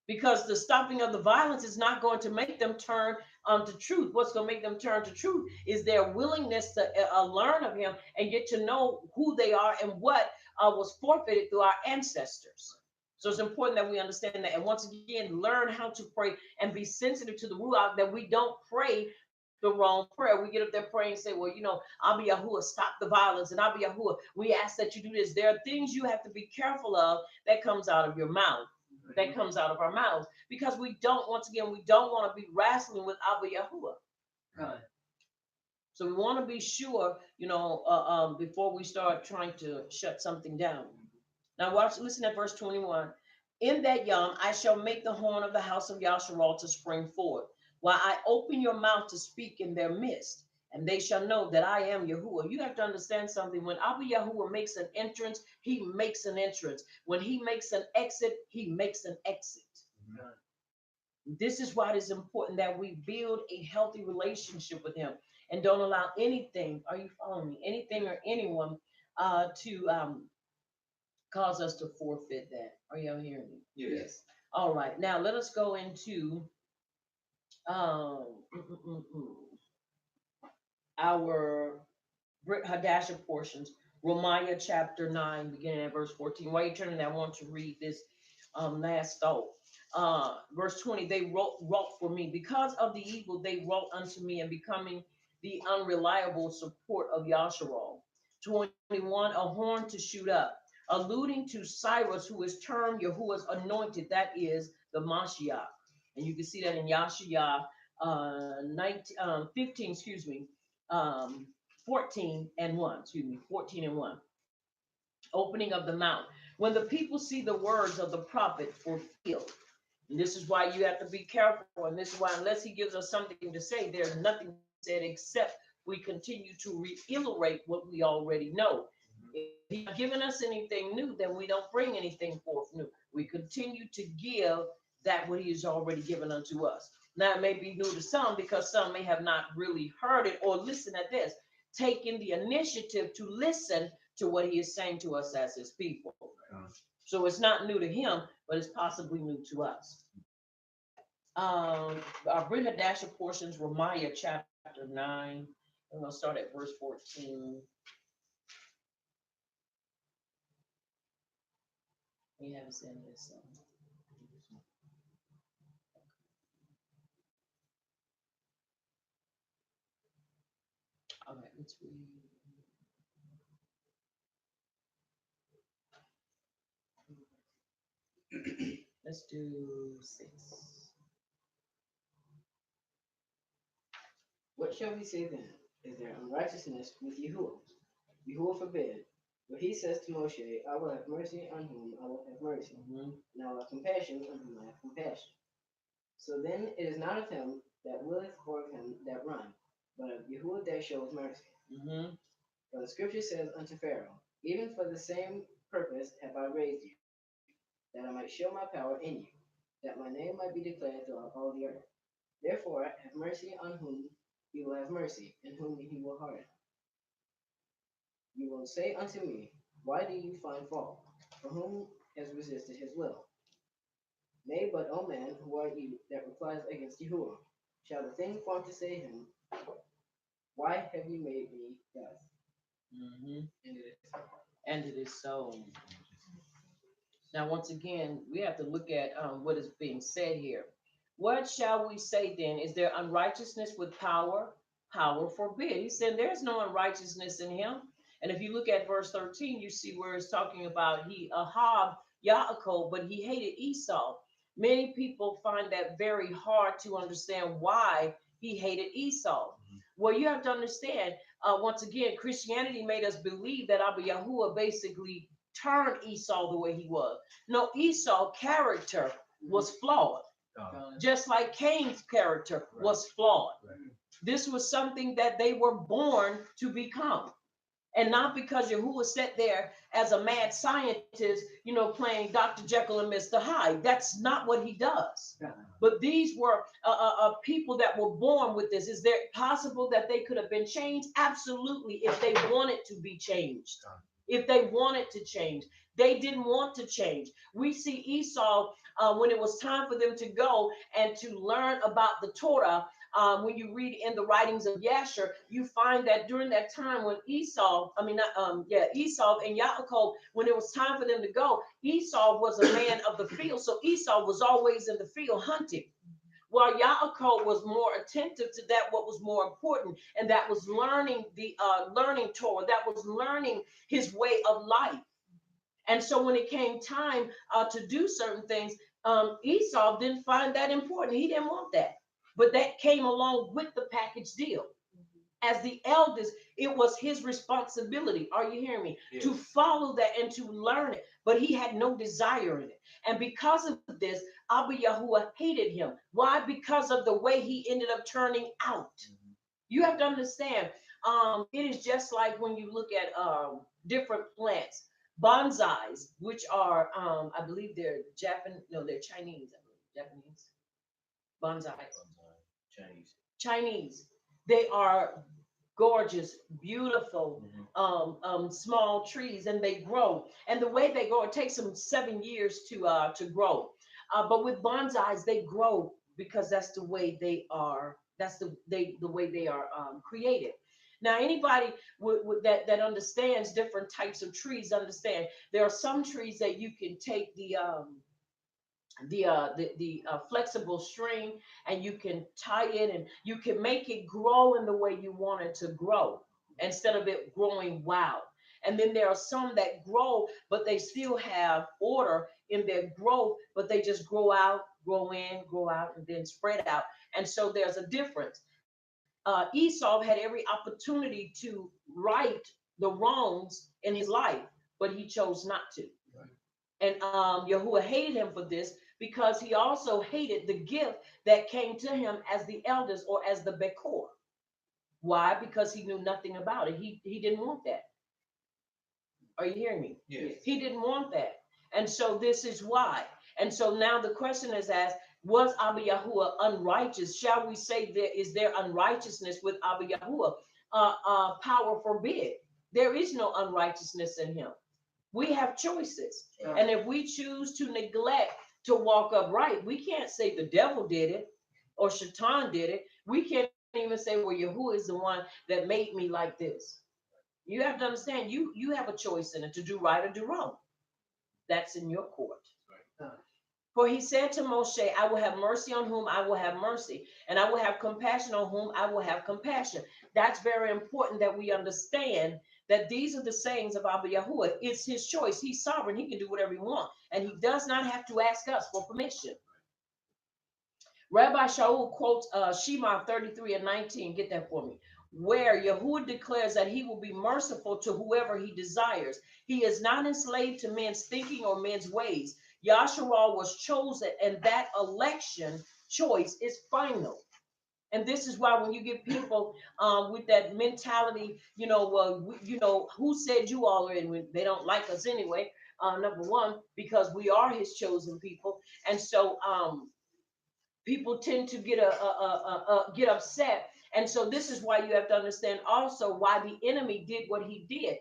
Because the stopping of the violence is not going to make them turn to truth. What's going to make them turn to truth is their willingness to learn of him and get to know who they are and what was forfeited through our ancestors. So it's important that we understand that. And once again, learn how to pray and be sensitive to the ruach, that we don't pray the wrong prayer. We get up there praying and say, well, you know, Abba Yahuwah, stop the violence. And Abba Yahuwah, we ask that you do this. There are things you have to be careful of that comes out of your mouth. That comes out of our mouths, because we don't, once again, we don't want to be wrestling with Abba Yahuwah. Right. So we want to be sure, you know, before we start trying to shut something down. Now listen at verse 21. In that yom, I shall make the horn of the house of Yasharal to spring forth, while I open your mouth to speak in their midst, and they shall know that I am Yahuwah. You have to understand something. When Abba Yahuwah makes an entrance, he makes an entrance. When he makes an exit, he makes an exit. Mm-hmm. This is why it is important that we build a healthy relationship with him and don't allow anything, are you following me? Anything or anyone to cause us to forfeit that. Are y'all hearing me? Yes. All right. Now let us go into our Brit Hadasha portions, Romaiah chapter 9, beginning at verse 14. While you're turning that, I want to read this last thought. Verse 20, they wrought for me. Because of the evil they wrought unto me, and becoming the unreliable support of Yasharal. 21, a horn to shoot up, alluding to Cyrus, who is termed Yahuwah's anointed, that is the Mashiach. And you can see that in Yashiyah 15, 14 and 1, 14 and 1. Opening of the mouth. When the people see the words of the prophet fulfilled, and this is why you have to be careful, and this is why unless he gives us something to say, there's nothing said except we continue to reiterate what we already know. If he's not giving us anything new, then we don't bring anything forth new. We continue to give that what he has already given unto us. Now it may be new to some because some may have not really heard it, or listen at this, taking the initiative to listen to what he is saying to us as his people. So it's not new to him, but it's possibly new to us. Our Brit Hadasha portions, Romaiah chapter 9 I'm gonna start at verse 14. We have it in this. All right, let's read. Let's do 6. What shall we say then? Is there unrighteousness with Yahuwah? Yahuwah forbid. But he says to Moshe, I will have mercy on whom I will have mercy, and I will have compassion on whom I have compassion. So then it is not of him that willeth or of him that runneth, but of Yahuwah that shows mercy. For the scripture says unto Pharaoh, even for the same purpose have I raised you, that I might show my power in you, that my name might be declared throughout all the earth. Therefore have mercy on whom he will have mercy, and whom he will harden. You will say unto me, why do you find fault? For whom has resisted his will? Nay, but, O man, who are you that replies against Yahuwah? Shall the thing formed to say him, why have you made me thus? And it is so. Now, once again, we have to look at what is being said here. What shall we say then? Is there unrighteousness with power? Power forbid. He said there's no unrighteousness in him. And if you look at verse 13, you see where it's talking about he Ahab Yaakov, but he hated Esau. Many people find that very hard to understand why he hated Esau. Well, you have to understand, once again, Christianity made us believe that Abba Yahuwah basically turned Esau the way he was. No, Esau's character was flawed. Just like Cain's character was flawed. This was something that they were born to become. And not because Yahuwah sat there as a mad scientist, playing Dr. Jekyll and Mr. Hyde. That's not what he does. But these were people that were born with this. Is there possible that they could have been changed? Absolutely, if they wanted to be changed. If they wanted to change. They didn't want to change. We see Esau, when it was time for them to go and to learn about the Torah, when you read in the writings of Yasher, you find that during that time when Esau and Yaakov, when it was time for them to go, Esau was a man of the field. So Esau was always in the field hunting. While Yaakov was more attentive to that, what was more important, and that was learning learning Torah, that was learning his way of life. And so when it came time to do certain things, Esau didn't find that important. He didn't want that. But that came along with the package deal. As the eldest, it was his responsibility. Are you hearing me? Yes. To follow that and to learn it. But he had no desire in it. And because of this, Abba Yahuwah hated him. Why? Because of the way he ended up turning out. You have to understand, it is just like when you look at different plants. Bonsais, which are, I believe they're they're Chinese, I believe, Japanese. Bonsai. Chinese. They are gorgeous, beautiful, small trees, and they grow. And the way they grow, it takes them 7 years to grow. But with bonsais, they grow because that's the way they are. That's the way they are created. Now, anybody that understands different types of trees understand there are some trees that you can take the flexible string and you can tie it and you can make it grow in the way you want it to grow instead of it growing wild. And then there are some that grow, but they still have order in their growth, but they just grow out, grow in, grow out, and then spread out. And so there's a difference. Esau had every opportunity to right the wrongs in his life, but he chose not to. And Yahuwah hated him for this because he also hated the gift that came to him as the eldest or as the Bekor. Why? Because he knew nothing about it. He didn't want that. Are you hearing me? Yes. He didn't want that. And so this is why. And so now the question is asked, was Abba Yahuwah unrighteous? Shall we say is there unrighteousness with Abba Yahuwah? Power forbid. There is no unrighteousness in him. We have choices. And if we choose to neglect to walk upright, we can't say the devil did it or Shaitan did it. We can't even say, well, Yahuwah is the one that made me like this. You have to understand, you have a choice in it to do right or do wrong. That's in your court. For he said to Moshe, I will have mercy on whom I will have mercy, and I will have compassion on whom I will have compassion. That's very important that we understand that these are the sayings of Abba Yahuwah. It's his choice. He's sovereign. He can do whatever he wants, and he does not have to ask us for permission. Rabbi Shaul quotes Shema 33:19. Get that for me. Where Yahuwah declares that he will be merciful to whoever he desires. He is not enslaved to men's thinking or men's ways. Yasharal was chosen, and that election choice is final. And this is why when you get people with that mentality, who said you all are in? They don't like us anyway. Number one, because we are his chosen people, and so people tend to get upset. And so this is why you have to understand also why the enemy did what he did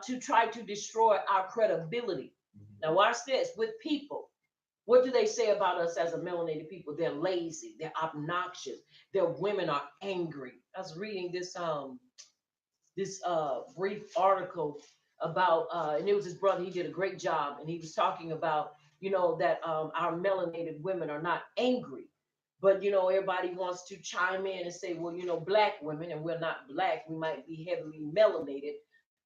to try to destroy our credibility. Now watch this with people. What do they say about us as a melanated people? They're lazy, they're obnoxious, their women are angry. I was reading this brief article about and it was his brother. He did a great job, and he was talking about that our melanated women are not angry, but everybody wants to chime in and say, well, black women, and we're not black, we might be heavily melanated,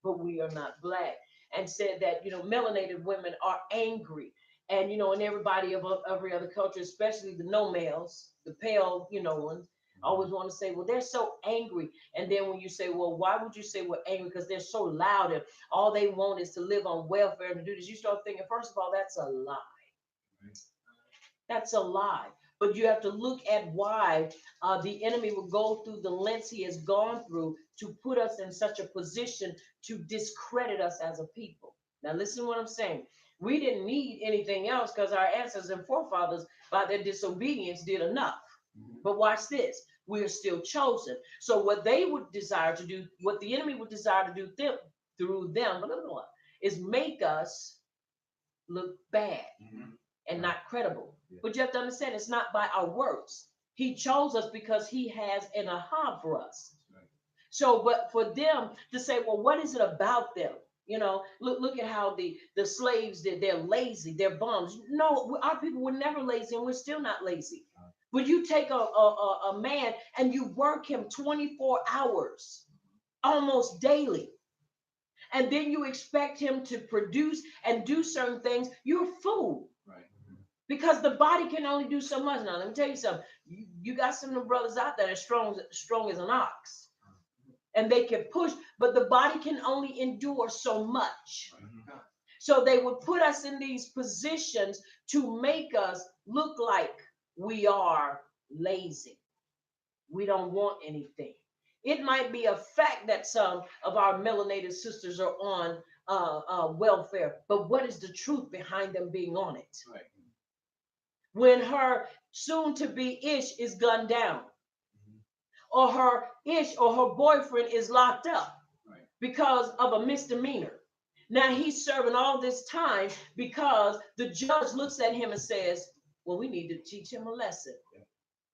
but we are not black, and said that melanated women are angry. And and everybody of every other culture, especially the no males, the pale ones, always want to say, well, they're so angry. And then when you say, well, why would you say we're angry? Because they're so loud and all they want is to live on welfare and to do this. You start thinking, first of all, that's a lie. That's a lie. But you have to look at why the enemy will go through the lengths he has gone through to put us in such a position to discredit us as a people. Now, listen to what I'm saying. We didn't need anything else because our ancestors and forefathers, by their disobedience, did enough. But watch this. We are still chosen. So what they would desire to do, what the enemy would desire to do through them, is make us look bad and not credible. But you have to understand, it's not by our works. He chose us because he has an aha for us. So, but for them to say, well, what is it about them? Look at how the slaves did. They're lazy. They're bums. No, our people were never lazy, and we're still not lazy. But you take a man and you work him 24 hours, almost daily, and then you expect him to produce and do certain things. You're a fool. Right. Because the body can only do so much. Now, let me tell you something. You got some of the brothers out there that are strong as an ox. And they can push, but the body can only endure so much. So they would put us in these positions to make us look like we are lazy. We don't want anything. It might be a fact that some of our melanated sisters are on welfare, but what is the truth behind them being on it? Right. When her soon-to-be ish is gunned down, or her ish or her boyfriend is locked up because of a misdemeanor. Now he's serving all this time because the judge looks at him and says, well, we need to teach him a lesson.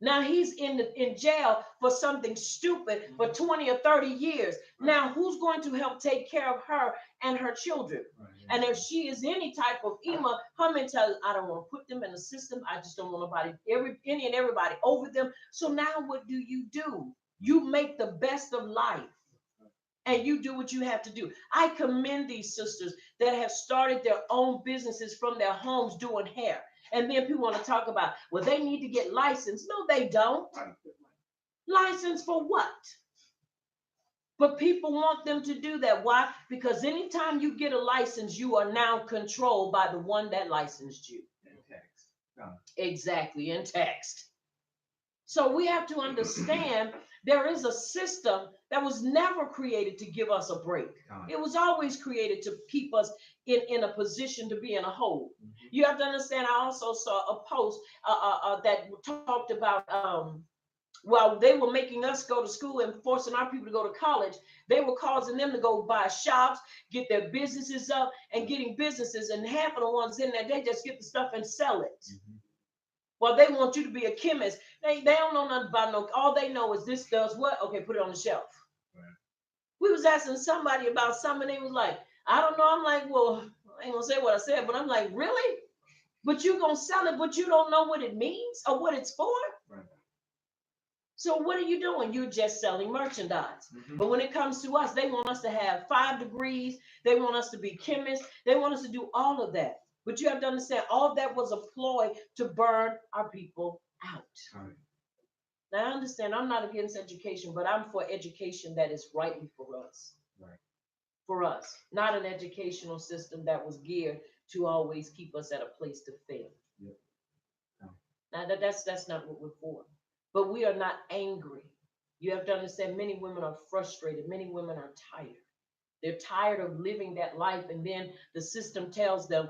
Now he's in jail for something stupid for 20 or 30 years. Now who's going to help take care of her and her children? And if she is any type of Ema, her mentality, I don't want to put them in the system. I just don't want nobody, any and everybody over them. So now what do? You make the best of life. And you do what you have to do. I commend these sisters that have started their own businesses from their homes doing hair. And then people want to talk about, well, they need to get licensed. No, they don't. License for what? But people want them to do that. Why? Because anytime you get a license, you are now controlled by the one that licensed you. Exactly, in text. So we have to understand there is a system that was never created to give us a break. It was always created to keep us in a position to be in a hole. You have to understand, I also saw a post that talked about while they were making us go to school and forcing our people to go to college, they were causing them to go buy shops, get their businesses up, and getting businesses. And half of the ones in there, they just get the stuff and sell it. Well, they want you to be a chemist. They don't know nothing about no. All they know is this does what? Okay, put it on the shelf. Right. We was asking somebody about something, and they was like, I don't know. I'm like, well, I ain't gonna say what I said, but I'm like, really? But you gonna sell it, but you don't know what it means or what it's for? Right. So what are you doing? You're just selling merchandise. Mm-hmm. But when it comes to us, they want us to have 5 degrees. They want us to be chemists. They want us to do all of that. But you have to understand, all that was a ploy to burn our people out. Right. Now, I understand I'm not against education, but I'm for education that is rightly for us. Right. For us, not an educational system that was geared to always keep us at a place to fail. Yep. Oh. Now, that's not what we're for. But we are not angry. You have to understand, many women are frustrated. Many women are tired. They're tired of living that life, and then the system tells them,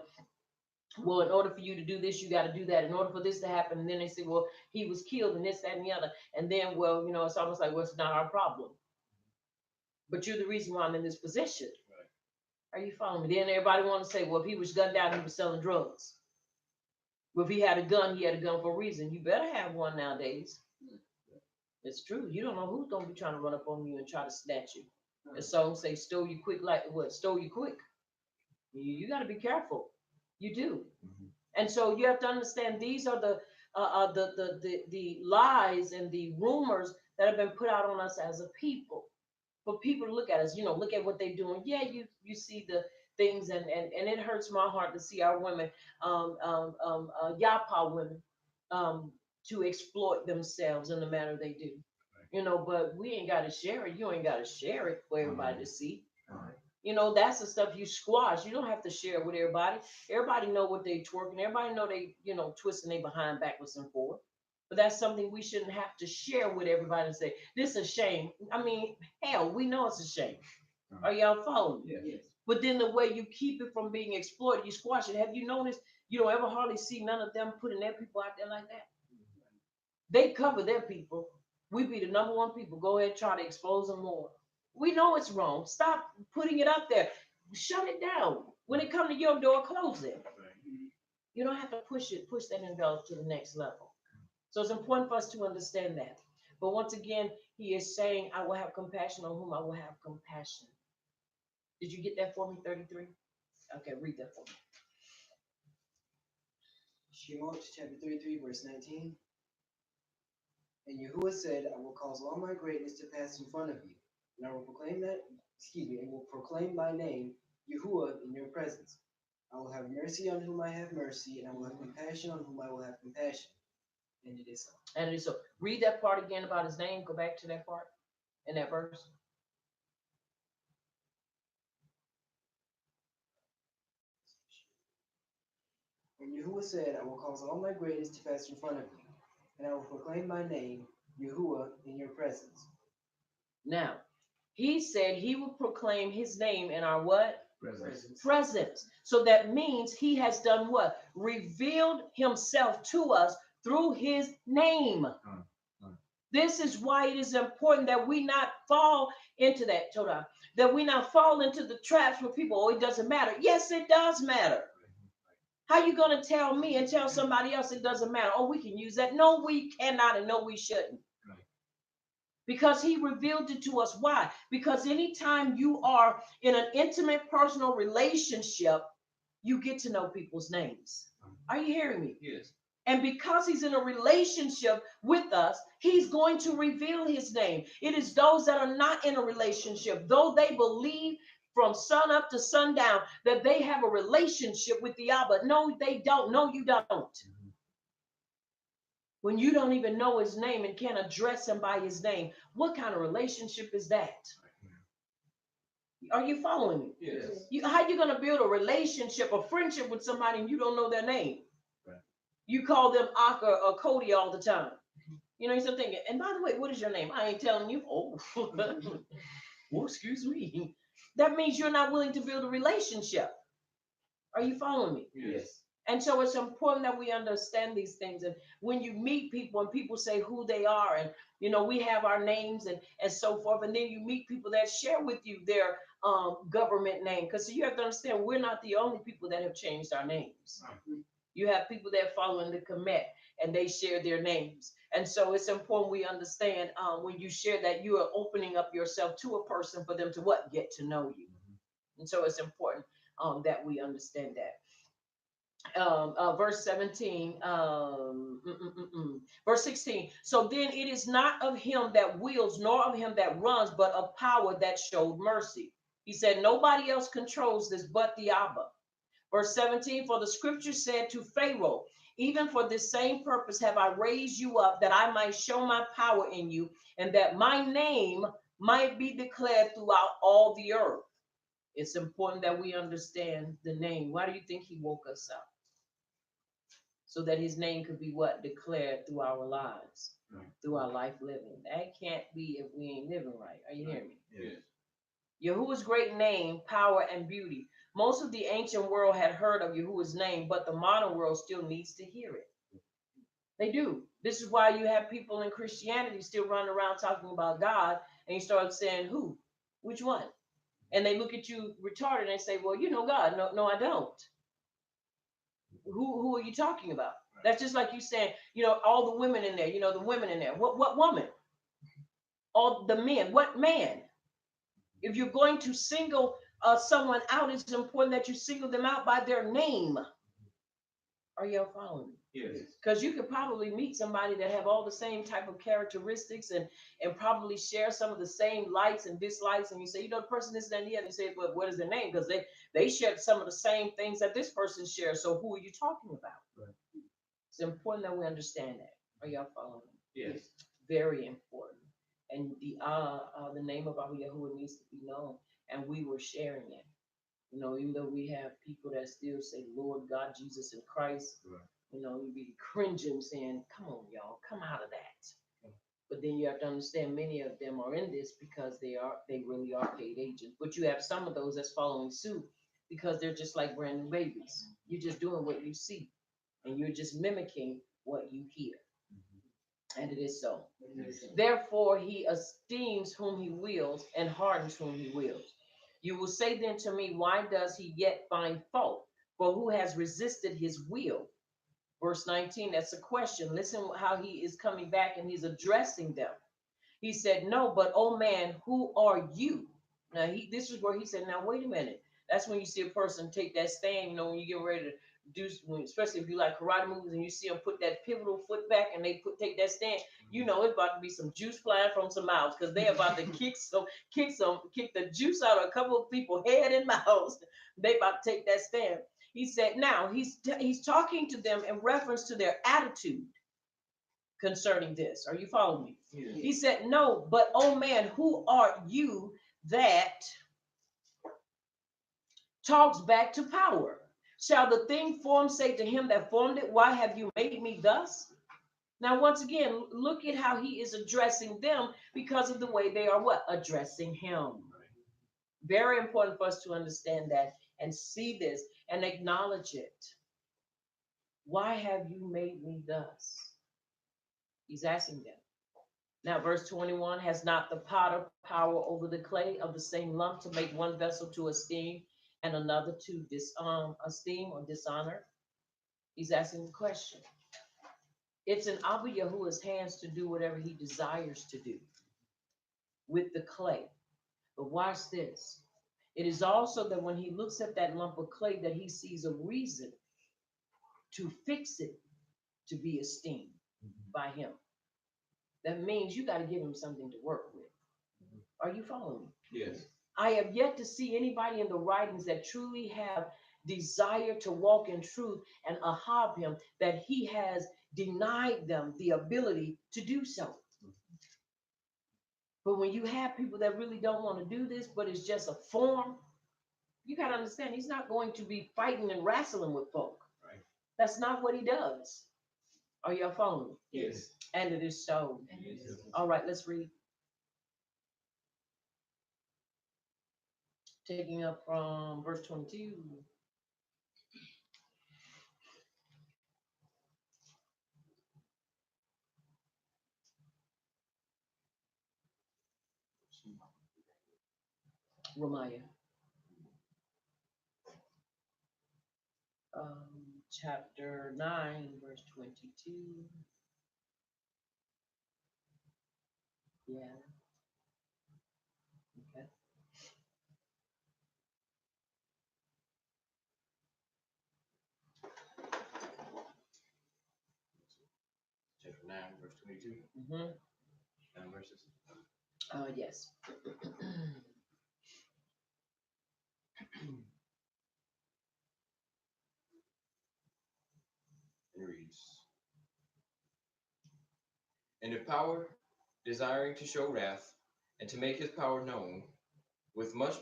well, in order for you to do this, you got to do that. In order for this to happen, and then they say, well, he was killed, and this, that, and the other. And then, well, it's almost like, well, it's not our problem. But you're the reason why I'm in this position. Right. Are you following me? Then everybody want to say, well, if he was gunned down, he was selling drugs. Well, if he had a gun for a reason. You better have one nowadays. It's true. You don't know who's going to be trying to run up on you and try to snatch you. The song say, stole you quick, like what? Stole you quick. You got to be careful. You do. Mm-hmm. And so you have to understand, these are the lies and the rumors that have been put out on us as a people. For people to look at us, look at what they're doing. Yeah, you see the things, and it hurts my heart to see our women, Yapa women, to exploit themselves in the manner they do. Right. But we ain't got to share it. You ain't got to share it for everybody to see. Right. That's the stuff you squash. You don't have to share it with everybody. Everybody know what they twerking. Everybody know they, twisting their behind backwards and forward. But that's something we shouldn't have to share with everybody and say, this is a shame. I mean, hell, we know it's a shame. Right. Are y'all following me? Yes. But then the way you keep it from being exploited, you squash it. Have you noticed you don't ever hardly see none of them putting their people out there like that? They cover their people. We be the number one people. Go ahead, try to expose them more. We know it's wrong. Stop putting it up there. Shut it down. When it comes to your door, close it. You don't have to push that envelope to the next level. So it's important for us to understand that. But once again, he is saying, I will have compassion on whom I will have compassion. Did you get that for me, 33? Okay, read that for me. Shemot chapter 33, verse 19. And Yahuwah said, I will cause all my greatness to pass in front of you, and I will proclaim thy name, Yahuwah, in your presence. I will have mercy on whom I have mercy, and I will have compassion on whom I will have compassion. And it is so. And it is so. Read that part again about his name. Go back to that part in that verse. And Yahuwah said, I will cause all my greatness to pass in front of you, and I will proclaim my name, Yahuwah, in your presence. Now, he said he will proclaim his name in our what? Presence. So that means he has done what? Revealed himself to us through his name. This is why it is important that we not fall into that, Toda, that we not fall into the traps where people, it doesn't matter. Yes, it does matter. How you going to tell me and tell somebody else it doesn't matter? Oh, we can use that. No, we cannot, and no, we shouldn't. Right. Because he revealed it to us. Why? Because anytime you are in an intimate personal relationship, you get to know people's names. Are you hearing me? Yes. And because he's in a relationship with us, he's going to reveal his name. It is those that are not in a relationship, though they believe from sun up to sundown that they have a relationship with the Abba. No, they don't. No, you don't. Mm-hmm. When you don't even know his name and can't address him by his name, what kind of relationship is that? Are you following me? Yes. How are you going to build a relationship, a friendship with somebody and you don't know their name? Right. You call them Aka or Cody all the time. You're still thinking, and by the way, what is your name? I ain't telling you. Oh, well, excuse me. That means you're not willing to build a relationship. Are you following me? Yes. And so it's important that we understand these things. And when you meet people and people say who they are, and, we have our names and so forth. And then you meet people that share with you their government name. Because you have to understand, we're not the only people that have changed our names. You have people that follow in the Kemet and they share their names. And so it's important we understand when you share that you are opening up yourself to a person for them to what? Get to know you. And so it's important that we understand that. Verse 17, verse 16. So then it is not of him that wills, nor of him that runs, but of power that showed mercy. He said, nobody else controls this but the Abba. Verse 17, for the scripture said to Pharaoh, even for this same purpose have I raised you up, that I might show my power in you, and that my name might be declared throughout all the earth. It's important that we understand the name. Why do you think he woke us up? So that his name could be what? Declared through our lives, through our life living. That can't be if we ain't living right. Are you hearing me? Yes. Yahuwah's great name, power, and beauty. Most of the ancient world had heard of Yahuwah's name, but the modern world still needs to hear it. They do. This is why you have people in Christianity still running around talking about God, and you start saying, who? Which one? And they look at you retarded and they say, well, you know God. No, I don't. Who are you talking about? That's just like you saying, all the women in there, the women in there. What woman? All the men. What man? If you're going to single someone out, it's important that you single them out by their name. Are y'all following me? Yes. Because you could probably meet somebody that have all the same type of characteristics and probably share some of the same likes and dislikes. And you say, the person is that, and the other. You say, but what is their name? Because they share some of the same things that this person shares. So who are you talking about? Right. It's important that we understand that. Are y'all following me? Yes. It's very important. And the name of our Yahuwah needs to be known. And we were sharing it. Even though we have people that still say, Lord God, Jesus, and Christ, right. You'd be cringing saying, come on, y'all, come out of that. Okay. But then you have to understand many of them are in this because they really are paid agents. But you have some of those that's following suit because they're just like brand new babies. You're just doing what you see and you're just mimicking what you hear. Mm-hmm. And it is so. Therefore, he esteems whom he wills and hardens whom he wills. You will say then to me, why does he yet find fault? For who has resisted his will? Verse 19, that's a question. Listen how he is coming back and he's addressing them. He said, no, but oh man, who are you? Now, this is where he said, now, wait a minute. That's when you see a person take that stand, when you get ready to do, especially if you like karate movies and you see them put that pivotal foot back and they take that stand, it's about to be some juice flying from some mouths because they're about to kick the juice out of a couple of people's head and mouths. They about to take that stand. He said, now he's talking to them in reference to their attitude concerning this. Are you following me? Yeah. He said, no, but oh man, who are you that talks back to power? Shall the thing formed say to him that formed it, why have you made me thus? Now, once again, look at how he is addressing them because of the way they are what? Addressing him. Very important for us to understand that and see this and acknowledge it. Why have you made me thus? He's asking them. Now, verse 21, has not the potter power over the clay of the same lump to make one vessel to esteem and another to esteem or dishonor? He's asking the question. It's in Abba Yahuwah's hands to do whatever he desires to do with the clay. But watch this. It is also that when he looks at that lump of clay that he sees a reason to fix it to be esteemed by him. That means you got to give him something to work with. Are you following me? Yes. I have yet to see anybody in the writings that truly have desire to walk in truth and ahab him, that he has denied them the ability to do so. But when you have people that really don't want to do this, but it's just a form, you got to understand he's not going to be fighting and wrestling with folk. Right. That's not what he does. Are y'all following me? Yes. And it is so. Yes. All right, let's read. Taking up from verse 22. Ramaya. chapter 9, verse 22. Yeah. Okay. Chapter 9, verse 22. Mm-hmm. 9 verses. Yes. It reads, and if power, desiring to show wrath, and to make his power known, with much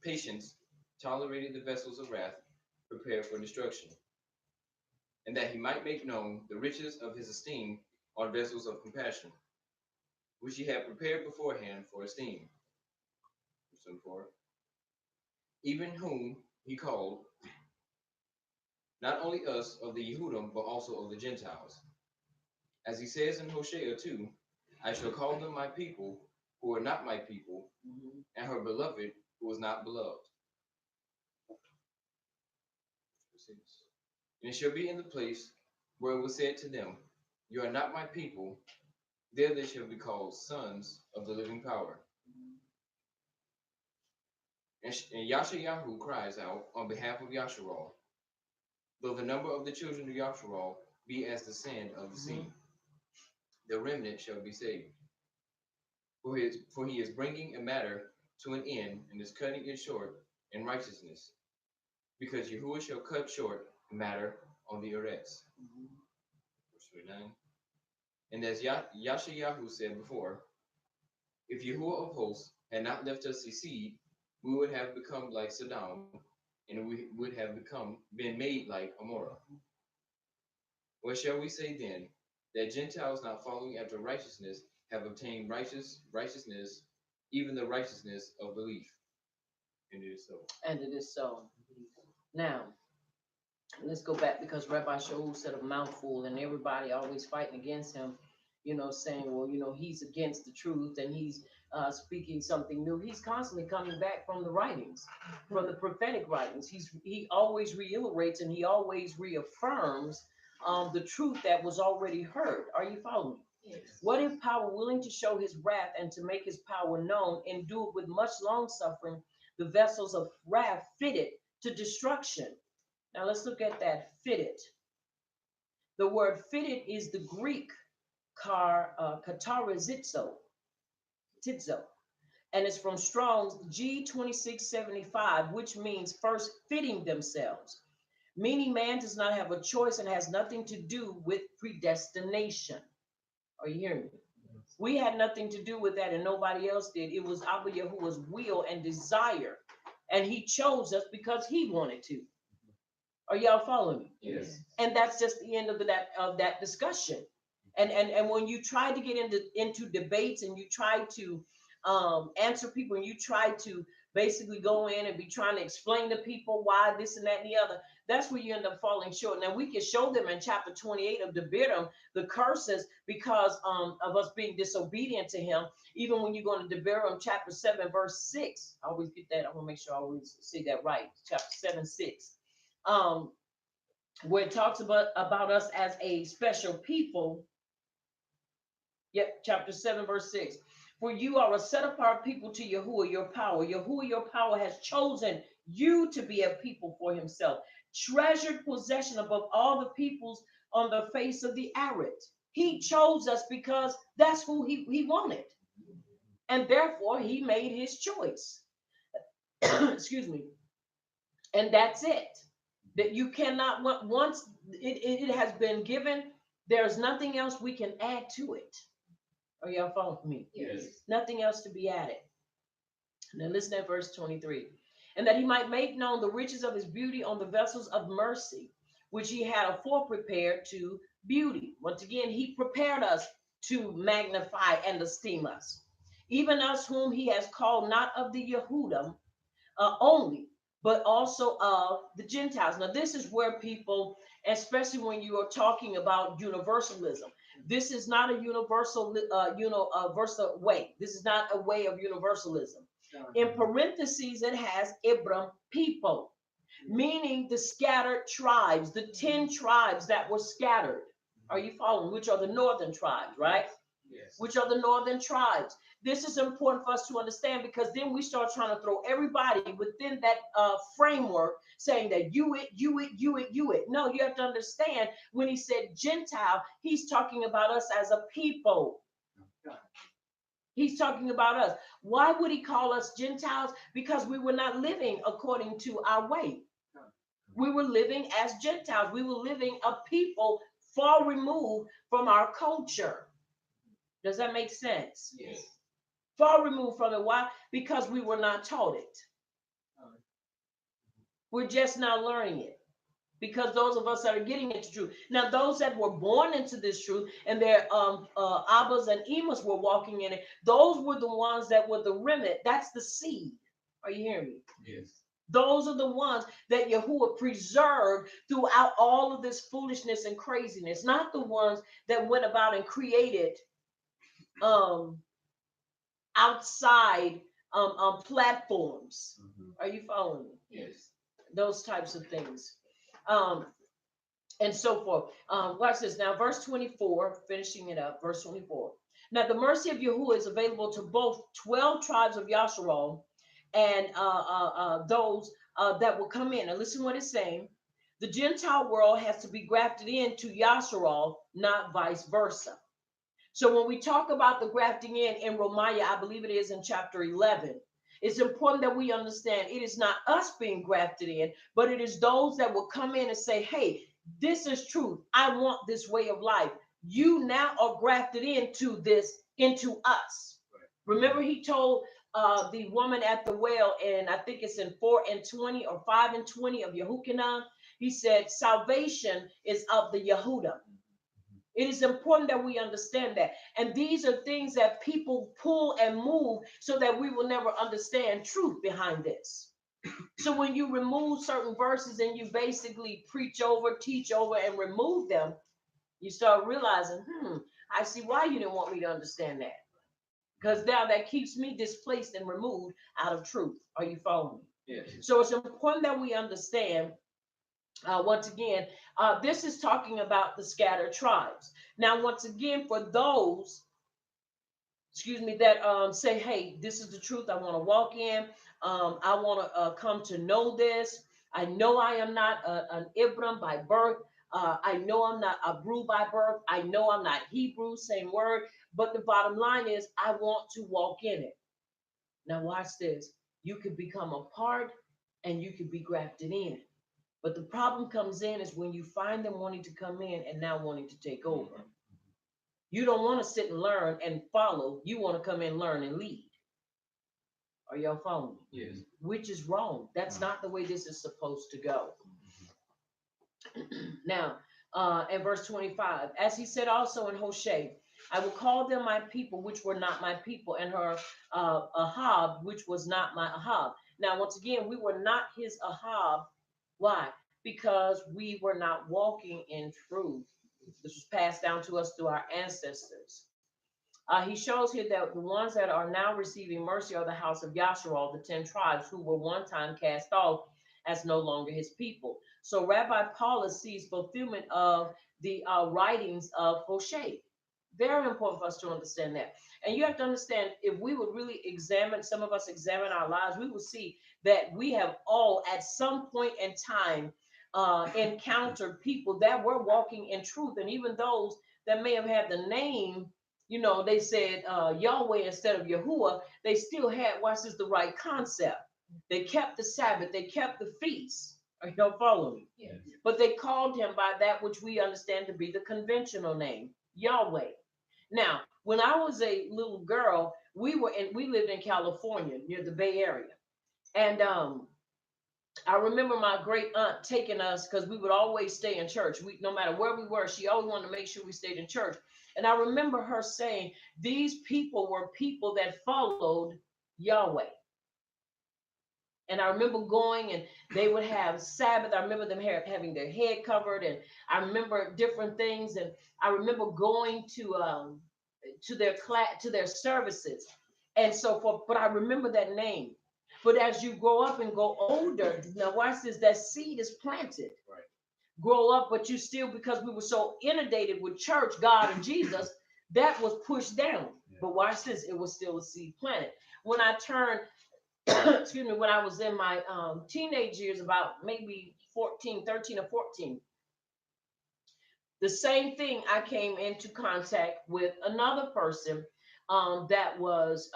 patience tolerated the vessels of wrath prepared for destruction, and that he might make known the riches of his esteem on vessels of compassion, which he had prepared beforehand for esteem. Verse 24. Even whom he called, not only us of the Yehudim, but also of the Gentiles. As he says in Hosea 2, I shall call them my people, who are not my people, Mm-hmm. and her beloved, who is not beloved. And it shall be in the place where it was said to them, you are not my people, there they shall be called sons of the living power. And Yashayahu cries out on behalf of Yasharal, though the number of the children of Yasharal be as the sand of the sea, the remnant shall be saved. For he is bringing a matter to an end and is cutting it short in righteousness, because Yahuwah shall cut short the matter on the Eretz. Verse 29. And as Yashayahu said before, if Yahuwah of hosts had not left us a seed, we would have become like Sodom, and we would have been made like Amorah. What shall we say then? That Gentiles not following after righteousness have obtained righteousness, even the righteousness of belief. And it is so. And it is so. Now, let's go back because Rabbi Shaul said a mouthful and everybody always fighting against him, saying, well, he's against the truth and he's speaking something new. He's constantly coming back from the writings, from the prophetic writings. He always reiterates and he always reaffirms the truth that was already heard. Are you following? Yes. What if power willing to show his wrath and to make his power known, endured with much long suffering the vessels of wrath fitted to destruction? Now let's look at that fitted. The word fitted is the Greek katarizizo, and it's from Strong's G2675, which means first fitting themselves, meaning man does not have a choice and has nothing to do with predestination. Are you hearing me? Yes. We had nothing to do with that and nobody else did. It was Abba Yahuwah's will and desire, and he chose us because he wanted to. Are y'all following me? Yes. And that's just the end of that discussion. And when you try to get into debates and you try to answer people and you try to basically go in and be trying to explain to people why this and that and the other, that's where you end up falling short. Now we can show them in chapter 28 of Debitum the curses because of us being disobedient to him. Even when you go to Debitum chapter 7 verse 6, I always get that. I want to make sure I always say that right. Chapter 7 6. Where it talks about us as a special people. Yep, chapter 7, verse 6. For you are a set apart people to Yahuwah, your power. Yahuwah, your power, has chosen you to be a people for himself. Treasured possession above all the peoples on the face of the arid. He chose us because that's who he wanted. And therefore, he made his choice. Excuse me. And that's it. That you cannot, once it has been given, there's nothing else we can add to it. Are y'all following me? Yes. Nothing else to be added. Now listen at verse 23. And that he might make known the riches of his beauty on the vessels of mercy, which he had afore prepared to beauty. Once again, he prepared us to magnify and esteem us. Even us whom he has called not of the Yehudim only, but also of the Gentiles. Now, this is where people, especially when you are talking about universalism, this is not a universal way. This is not a way of universalism. In parentheses, it has Ibram people. meaning the scattered tribes, the 10 tribes that were scattered. Are you following? Which are the northern tribes, right? Yes. Which are the northern tribes. This is important for us to understand, because then we start trying to throw everybody within that framework, saying that you it, you it, you it, you it. No, you have to understand, when he said Gentile, he's talking about us as a people. He's talking about us. Why would he call us Gentiles? Because we were not living according to our way. We were living as Gentiles. We were living a people far removed from our culture. Does that make sense? Yes. Far removed from it. Why? Because we were not taught it. We're just now learning it. Because those of us that are getting into truth. Now, those that were born into this truth and their Abbas and Emas were walking in it, those were the ones that were the remnant. That's the seed. Are you hearing me? Yes. Those are the ones that Yahuwah preserved throughout all of this foolishness and craziness, not the ones that went about and created outside platforms. Are you following me? Yes. Those types of things. And so forth. Watch this now, verse 24, finishing it up, verse 24. Now, the mercy of Yahuwah is available to both 12 tribes of Yasharal and those that will come in. And listen what it's saying. The Gentile world has to be grafted into Yasharal, not vice versa. So when we talk about the grafting in Romania, I believe it is in chapter 11, it's important that we understand it is not us being grafted in, but it is those that will come in and say, hey, this is truth. I want this way of life. You now are grafted into this, into us. Right. Remember, he told the woman at the well, and I think it's in 4:20 or 5:20 of Yehukanah, he said, salvation is of the Yehuda. It is important that we understand that. And these are things that people pull and move so that we will never understand truth behind this. So when you remove certain verses and you basically preach over, teach over, and remove them, you start realizing, I see why you didn't want me to understand that. Because now that keeps me displaced and removed out of truth. Are you following me? Yes. So it's important that we understand. Once again, this is talking about the scattered tribes. Now, once again, for those, that say, hey, this is the truth I want to walk in. I want to come to know this. I know I am not an Ibram by birth. I know I'm not Abru by birth. I know I'm not Hebrew, same word. But the bottom line is, I want to walk in it. Now, watch this. You could become a part and you could be grafted in. But the problem comes in is when you find them wanting to come in and now wanting to take over. You don't want to sit and learn and follow. You want to come in, learn, and lead. Are y'all following me? Yes. Which is wrong. That's not the way this is supposed to go. Now, in verse 25, as he said also in Hosea, I will call them my people, which were not my people, and her Ahab, which was not my Ahab. Now, once again, we were not his Ahab. Why? Because we were not walking in truth. This was passed down to us through our ancestors. He shows here that the ones that are now receiving mercy are the house of Yasharal, the 10 tribes who were one time cast off as no longer his people. So Rabbi Paulus sees fulfillment of the writings of Hosea. Very important for us to understand that. And you have to understand, if we would really examine, some of us examine our lives, we will see that we have all at some point in time encountered people that were walking in truth. And even those that may have had the name, they said Yahweh instead of Yahuwah, they still had, watch this, the right concept. They kept the Sabbath, they kept the feast. Are you following me? Yes. But they called him by that which we understand to be the conventional name, Yahweh. Now, when I was a little girl, we lived in California near the Bay Area. And I remember my great aunt taking us, because we would always stay in church. No matter where we were, she always wanted to make sure we stayed in church. And I remember her saying, these people were people that followed Yahweh. And I remember going, and they would have Sabbath. I remember them having their head covered, and I remember different things. And I remember going to their class, to their services, and so forth. But I remember that name. But as you grow up and go older, now watch this, that seed is planted. Right. Grow up, but you still, because we were so inundated with church, God, and Jesus, that was pushed down. Yeah. But watch this, it was still a seed planted. When I turned, excuse me, when I was in my teenage years, about maybe 13 or 14, the same thing, I came into contact with another person that was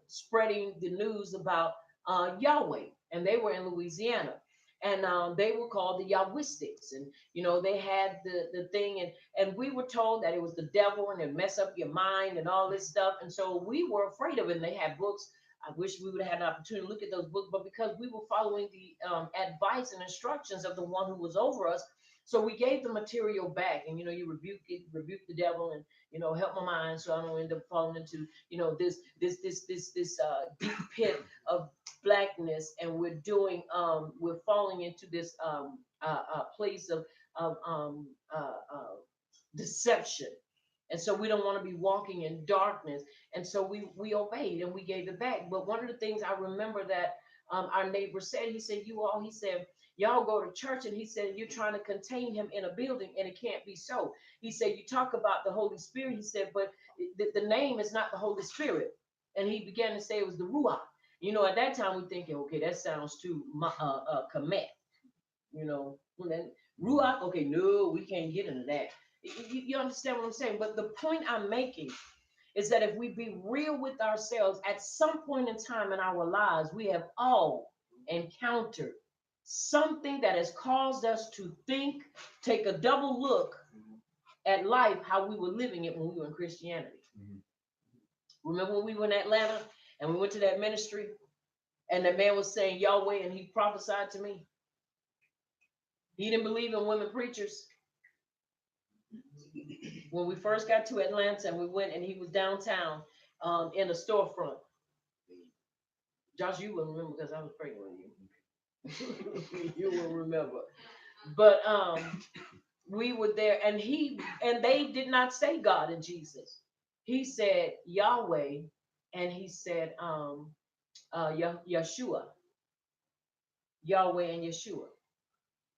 spreading the news about Yahweh, and they were in Louisiana, and they were called the Yahwistics, and they had the thing, and we were told that it was the devil and it mess up your mind and all this stuff, and so we were afraid of it. And they had books. I wish we would have had an opportunity to look at those books, but because we were following the advice and instructions of the one who was over us, so we gave the material back, and you rebuke the devil, and help my mind so I don't end up falling into this deep pit of blackness, and we're falling into this place of deception, and so we don't want to be walking in darkness, and so we obeyed and we gave it back. But one of the things I remember that our neighbor said, he said, y'all go to church, and he said, you're trying to contain him in a building, and it can't be so. He said, you talk about the Holy Spirit, he said, but the name is not the Holy Spirit. And he began to say it was the Ruach. At that time we're thinking, okay, that sounds too Kemet. Then Ruach, okay, no, we can't get into that. You understand what I'm saying? But the point I'm making is that if we be real with ourselves, at some point in time in our lives, we have all encountered something that has caused us to think, take a double look at life, how we were living it when we were in Christianity. Remember when we were in Atlanta and we went to that ministry, and that man was saying Yahweh, and he prophesied to me? He didn't believe in women preachers. When we first got to Atlanta, and we went, and he was downtown in a storefront. Josh, you wouldn't remember because I was pregnant with you. You will remember. But we were there, and they did not say God and Jesus. He said Yahweh, and he said Yeshua. Yahweh and Yeshua.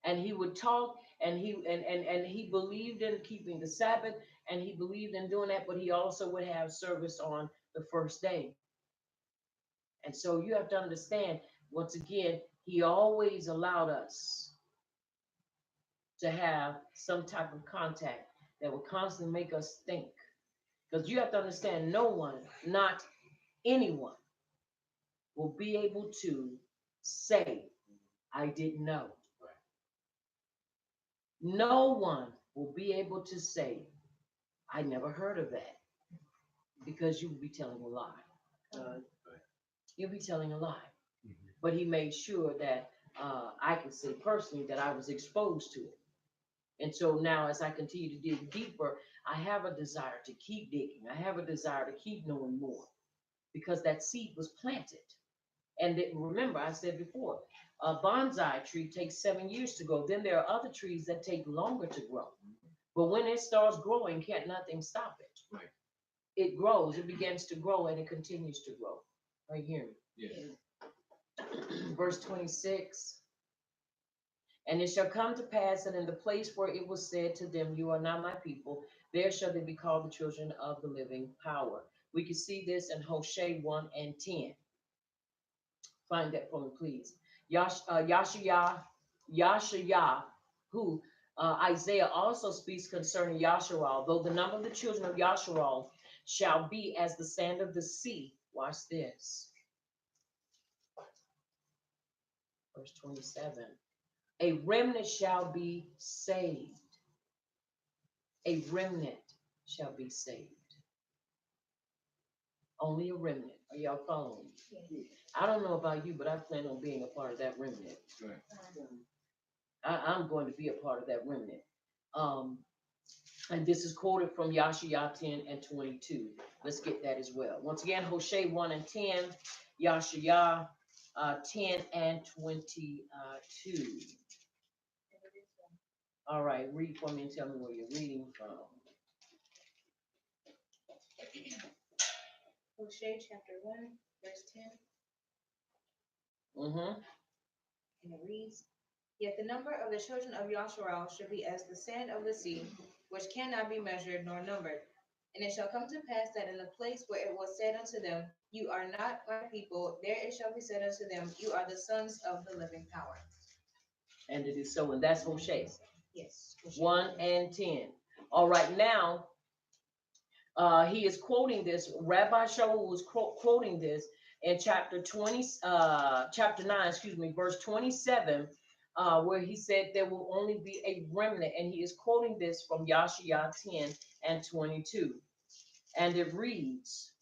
And he would talk, and he believed in keeping the Sabbath, and he believed in doing that, but he also would have service on the first day. And so you have to understand, once again, he always allowed us to have some type of contact that will constantly make us think. Because you have to understand, no one, not anyone, will be able to say, I didn't know. No one will be able to say, I never heard of that, because you will be telling a lie. You'll be telling a lie. But he made sure that I could say personally that I was exposed to it. And so now, as I continue to dig deeper, I have a desire to keep digging. I have a desire to keep knowing more, because that seed was planted. And remember, I said before, a bonsai tree takes 7 years to grow. Then there are other trees that take longer to grow. But when it starts growing, can't nothing stop it. Right. It grows, it begins to grow, and it continues to grow. Right here. Yeah. Verse 26. And it shall come to pass that in the place where it was said to them, you are not my people, there shall they be called the children of the living power. We can see this in Hosea 1 and 10. Find that for me, please. Yashayah, who Isaiah also speaks concerning Yasharal, though the number of the children of Yasharal shall be as the sand of the sea. Watch this. Verse 27. A remnant shall be saved. A remnant shall be saved. Only a remnant. Are y'all following me? I don't know about you, but I plan on being a part of that remnant. Right. I'm going to be a part of that remnant. And this is quoted from Yashayah 10 and 22. Let's get that as well. Once again, Hosea 1 and 10, Yashayah 10 and 22. All right, read for me and tell me where you're reading from. Hosea chapter 1, verse 10. Mm-hmm. And it reads, Yet the number of the children of Yasharal shall be as the sand of the sea, which cannot be measured nor numbered. And it shall come to pass that in the place where it was said unto them, You are not my people, there it shall be said unto them, You are the sons of the living power. And it is so, and that's Hosea. Yes. 1 and 10. All right, now he is quoting this. Rabbi Shaul was quoting this in chapter 9, verse 27, where he said there will only be a remnant, and he is quoting this from Yashaya 10 and 22, and it reads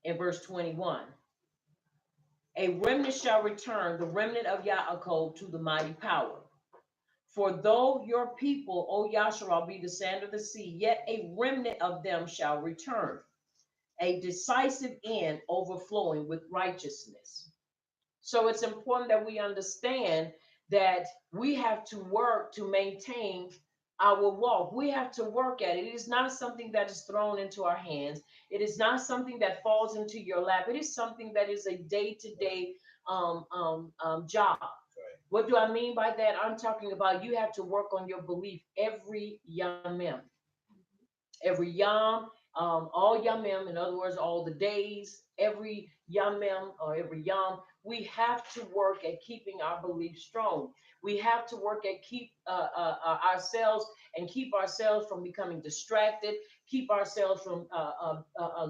in verse 21. A remnant shall return, the remnant of Yaakov, to the mighty power. For though your people, O Yasharal, be the sand of the sea, yet a remnant of them shall return, a decisive end overflowing with righteousness. So it's important that we understand that we have to work to maintain our walk. We have to work at it. It is not something that is thrown into our hands. It is not something that falls into your lap. It is something that is a day-to-day job. What do I mean by that? I'm talking about you have to work on your belief every yamim. Every yam, all yamim, in other words, all the days, every yamim or every yam, we have to work at keeping our belief strong. We have to work at keep ourselves from becoming distracted, keep ourselves from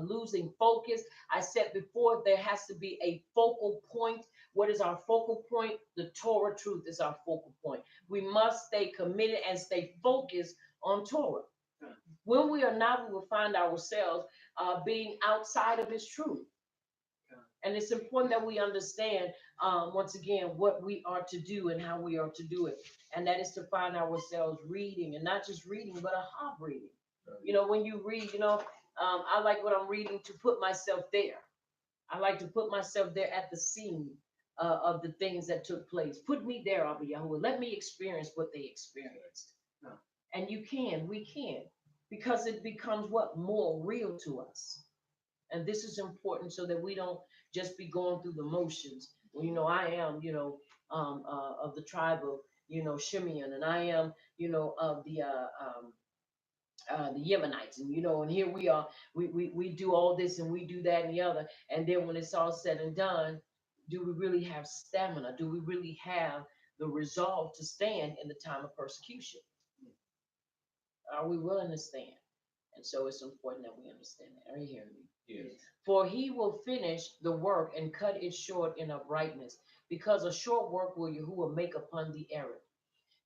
losing focus. I said before, there has to be a focal point. What is our focal point? The Torah truth is our focal point. We must stay committed and stay focused on Torah. When we are not, we will find ourselves being outside of His truth. And it's important that we understand, once again, what we are to do and how we are to do it. And that is to find ourselves reading, and not just reading, but a hop reading. You know, when you read, I like what I'm reading to put myself there. I like to put myself there at the scene of the things that took place. Put me there, Abba Yahuwah. Let me experience what they experienced. And we can, because it becomes what? More real to us. And this is important so that we don't just be going through the motions. Well, I am, of the tribe of, Shimeon, and I am, of the Yemenites, and here we are, we do all this and we do that and the other. And then when it's all said and done, do we really have stamina? Do we really have the resolve to stand in the time of persecution? Are we willing to stand? And so it's important that we understand that. Are you hearing me? Yes. For he will finish the work and cut it short in uprightness, because a short work will Yahuwah make upon the error.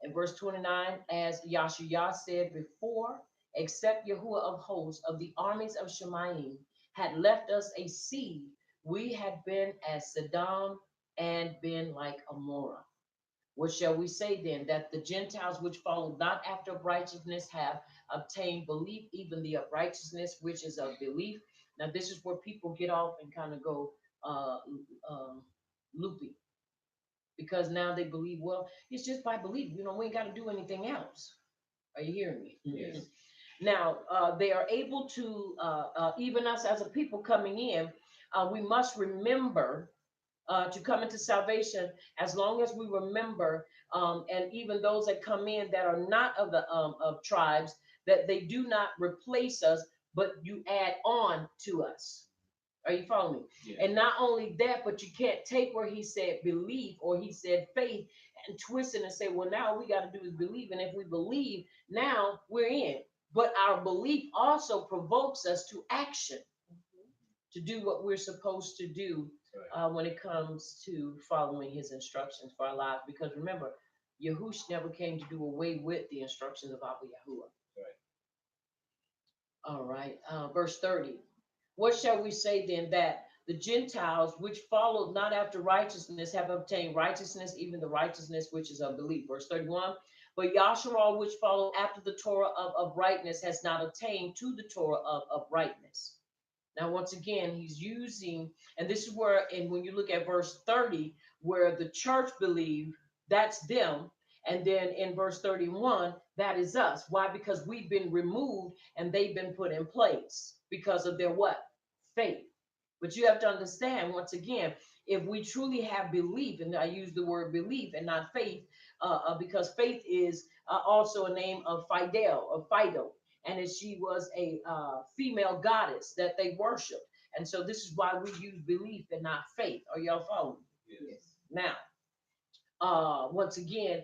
In verse 29, as Yashaya said before, except Yahuwah of hosts of the armies of Shemayim had left us a seed, we had been as Sodom and been like Amorah. What shall we say then? That the Gentiles which followed not after righteousness have obtained belief, even the uprightness which is of belief. Now this is where people get off and kind of go loopy. Because now they believe, well, it's just by belief. We ain't got to do anything else. Are you hearing me? Yes. Now, they are able to, even us as a people coming in, we must remember to come into salvation, as long as we remember, and even those that come in that are not of the of tribes, that they do not replace us, but you add on to us. Are you following me? Yeah. And not only that, but you can't take where he said believe or he said faith and twist it and say, well, now we got to do is believe. And if we believe, now we're in. But our belief also provokes us to action, to do what we're supposed to do when it comes to following his instructions for our lives. Because remember, Yahush never came to do away with the instructions of Abba Yahuwah. All right, verse 30. What shall we say then? That the Gentiles which followed not after righteousness have obtained righteousness, even the righteousness which is of belief. Verse 31. But Yasharal which followed after the Torah of uprightness has not attained to the Torah of uprightness. Now, once again, he's using, and this is where, and when you look at verse 30, where the church believed, that's them. And then in verse 31, that is us. Why? Because we've been removed and they've been put in place because of their what? Faith. But you have to understand, once again, if we truly have belief, and I use the word belief and not faith, because faith is also a name of Fido, and she was a female goddess that they worshiped. And so this is why we use belief and not faith. Are y'all following? Yes. Now, once again,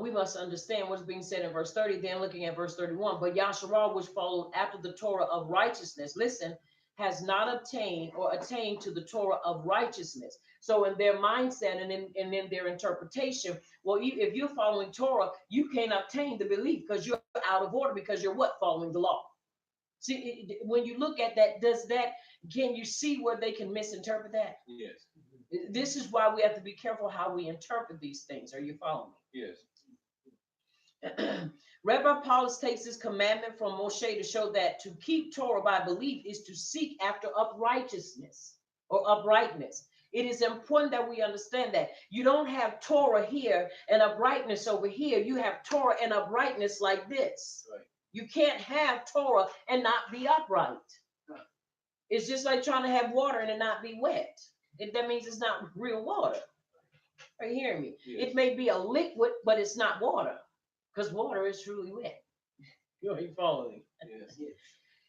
we must understand what's being said in verse 30, then looking at verse 31. But Yasharah, which followed after the Torah of righteousness, listen, has not obtained or attained to the Torah of righteousness. So in their mindset and in their interpretation, well, if you're following Torah, you can't obtain the belief because you're out of order, because you're what? Following the law. See, when you look at that, can you see where they can misinterpret that? Yes. This is why we have to be careful how we interpret these things. Are you following me? Yes. Rabbi Paulus takes this commandment from Moshe to show that to keep Torah by belief is to seek after uprightness or uprightness. It is important that we understand that you don't have Torah here and uprightness over here. You have Torah and uprightness like this. Right. You can't have Torah and not be upright. It's just like trying to have water and it not be wet. That means it's not real water. Are you hearing me? Yes. It may be a liquid, but it's not water, because water is truly wet. You following me? Yes.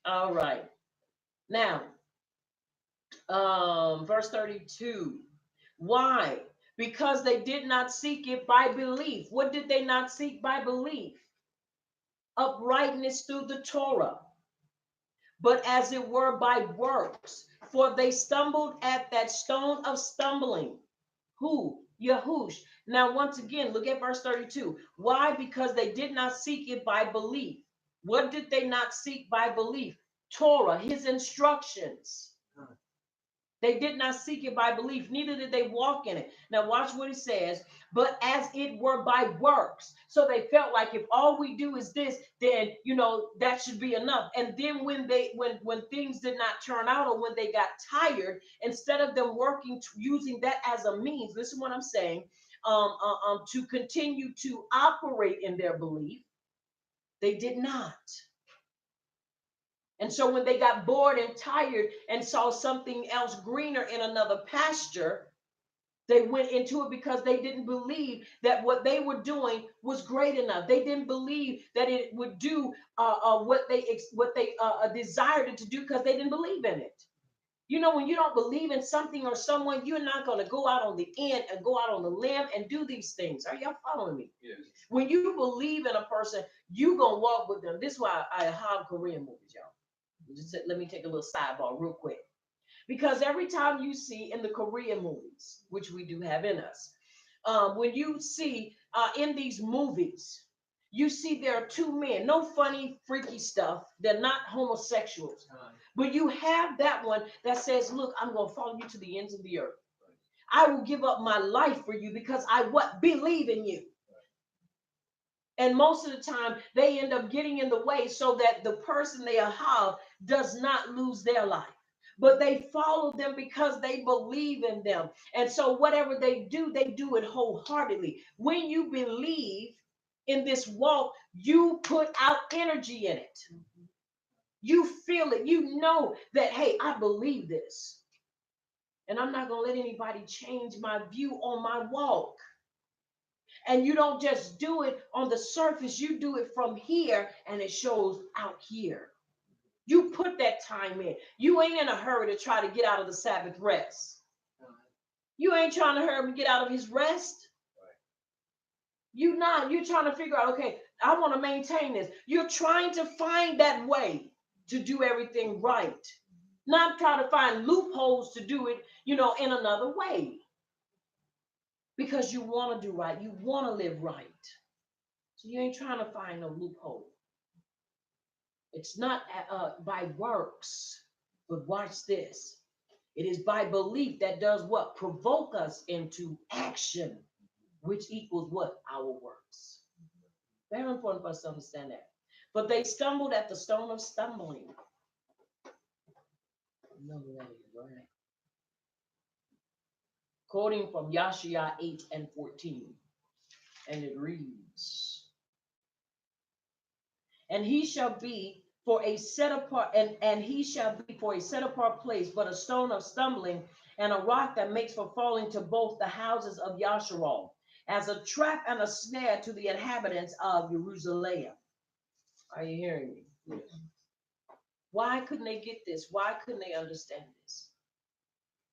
All right. Now, verse 32. Why? Because they did not seek it by belief. What did they not seek by belief? Uprightness through the Torah, but as it were by works. For they stumbled at that stone of stumbling. Who? Yahush. Now, once again, look at verse 32. Why? Because they did not seek it by belief. What did they not seek by belief? Torah, his instructions. They did not seek it by belief, neither did they walk in it. Now watch what it says, but as it were by works. So they felt like if all we do is this, then that should be enough. And then when things did not turn out, or when they got tired, instead of them working using that as a means, listen what I'm saying, to continue to operate in their belief, they did not. And so when they got bored and tired and saw something else greener in another pasture, they went into it because they didn't believe that what they were doing was great enough. They didn't believe that it would do what they desired it to do, because they didn't believe in it. When you don't believe in something or someone, you're not going to go out on the end and go out on the limb and do these things. Are y'all following me? Yes. When you believe in a person, you're going to walk with them. This is why I have Korean movies, y'all. Let me take a little sidebar real quick. Because every time you see in the Korean movies, which we do have in us, when you see in these movies, you see there are two men, no funny, freaky stuff. They're not homosexuals. But you have that one that says, look, I'm going to follow you to the ends of the earth. I will give up my life for you because I believe in you. And most of the time, they end up getting in the way so that the person they have does not lose their life. But they follow them because they believe in them. And so whatever they do it wholeheartedly. When you believe in this walk, you put out energy in it. You feel it. You know that, hey, I believe this. And I'm not going to let anybody change my view on my walk. And you don't just do it on the surface, you do it from here and it shows out here. You put that time in. You ain't in a hurry to try to get out of the Sabbath rest. You ain't trying to hurry to get out of his rest. You're not. You're trying to figure out, okay, I want to maintain this. You're trying to find that way to do everything right. Not trying to find loopholes to do it, in another way. Because you want to do right. You want to live right. So you ain't trying to find no loophole. It's not by works, but watch this. It is by belief that does what? Provoke us into action, which equals what? Our works. Very important for us to understand that. But they stumbled at the stone of stumbling. No way, right? Quoting from Yashia 8:14. And it reads, and he shall be for a set apart, and he shall be for a set apart place, but a stone of stumbling and a rock that makes for falling to both the houses of Yasharal, as a trap and a snare to the inhabitants of Jerusalem. Are you hearing me? Yes. Why couldn't they get this? Why couldn't they understand this?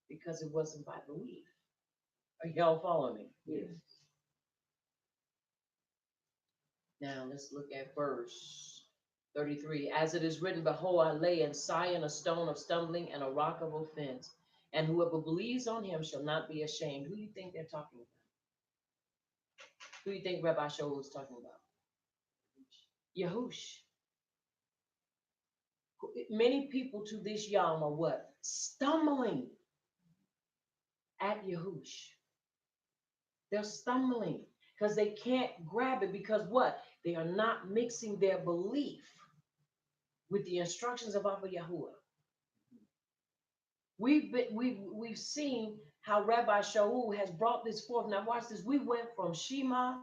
Because it wasn't by belief. Are y'all following me? Yes. Now let's look at verse 33. As it is written, behold, I lay in Zion a stone of stumbling and a rock of offense, and whoever believes on him shall not be ashamed. Who do you think they're talking about? Who do you think Rabbi Shaul was talking about? Yahush. Many people to this yom are what? Stumbling at Yahush. They're stumbling because they can't grab it because what? They are not mixing their belief with the instructions of Abba Yahuwah. We've seen how Rabbi Shaul has brought this forth. Now watch this. We went from Shema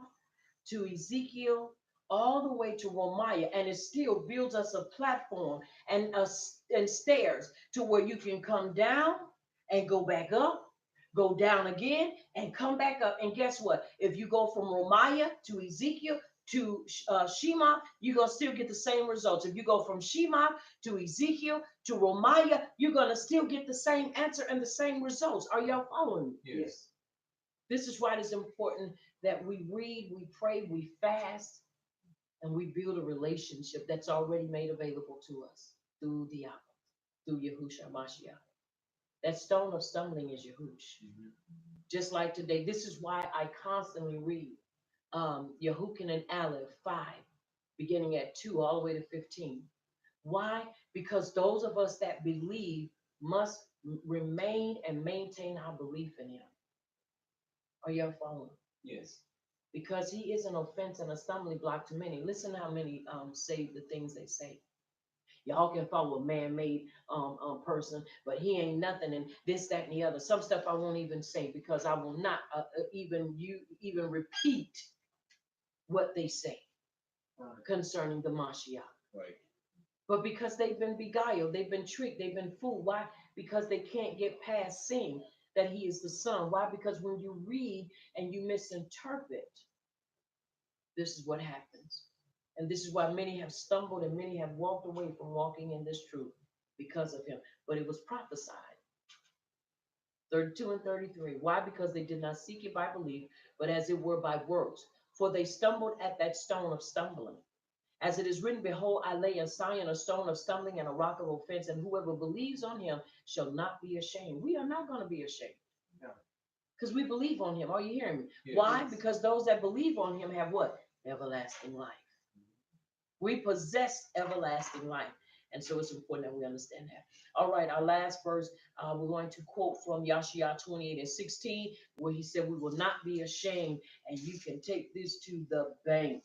to Ezekiel all the way to Romaya, and it still builds us a platform and stairs to where you can come down and go back up, go down again and come back up. And guess what? If you go from Romaya to Ezekiel to Shema, you're going to still get the same results. If you go from Shema to Ezekiel to Romaya, you're going to still get the same answer and the same results. Are y'all following me? Yes. This is why it's important that we read, we pray, we fast, and we build a relationship that's already made available to us through the Abba, through Yahushua Mashiach. That stone of stumbling is Yahush. Mm-hmm. Just like today, this is why I constantly read Yehukin and Aleph 5, beginning at 2 all the way to 15. Why? Because those of us that believe must remain and maintain our belief in him. Are y'all following? Yes. Because he is an offense and a stumbling block to many. Listen how many say the things they say. Y'all can follow a man-made person, but he ain't nothing, and this, that, and the other. Some stuff I won't even say because I will not even repeat what they say concerning the Mashiach. Right. But because they've been beguiled, they've been tricked, they've been fooled. Why? Because they can't get past seeing that he is the Son. Why? Because when you read and you misinterpret, this is what happens. And this is why many have stumbled and many have walked away from walking in this truth because of him. But it was prophesied. 32 and 33. Why? Because they did not seek it by belief, but as it were by works. For they stumbled at that stone of stumbling. As it is written, behold, I lay in Zion a stone of stumbling and a rock of offense, and whoever believes on him shall not be ashamed. We are not going to be ashamed. Because we believe on him. Are you hearing me? Yes. Why? Because those that believe on him have what? Everlasting life. We possess everlasting life. And so it's important that we understand that. All right, our last verse, we're going to quote from Yashia 28 and 16, where he said, we will not be ashamed. And you can take this to the bank.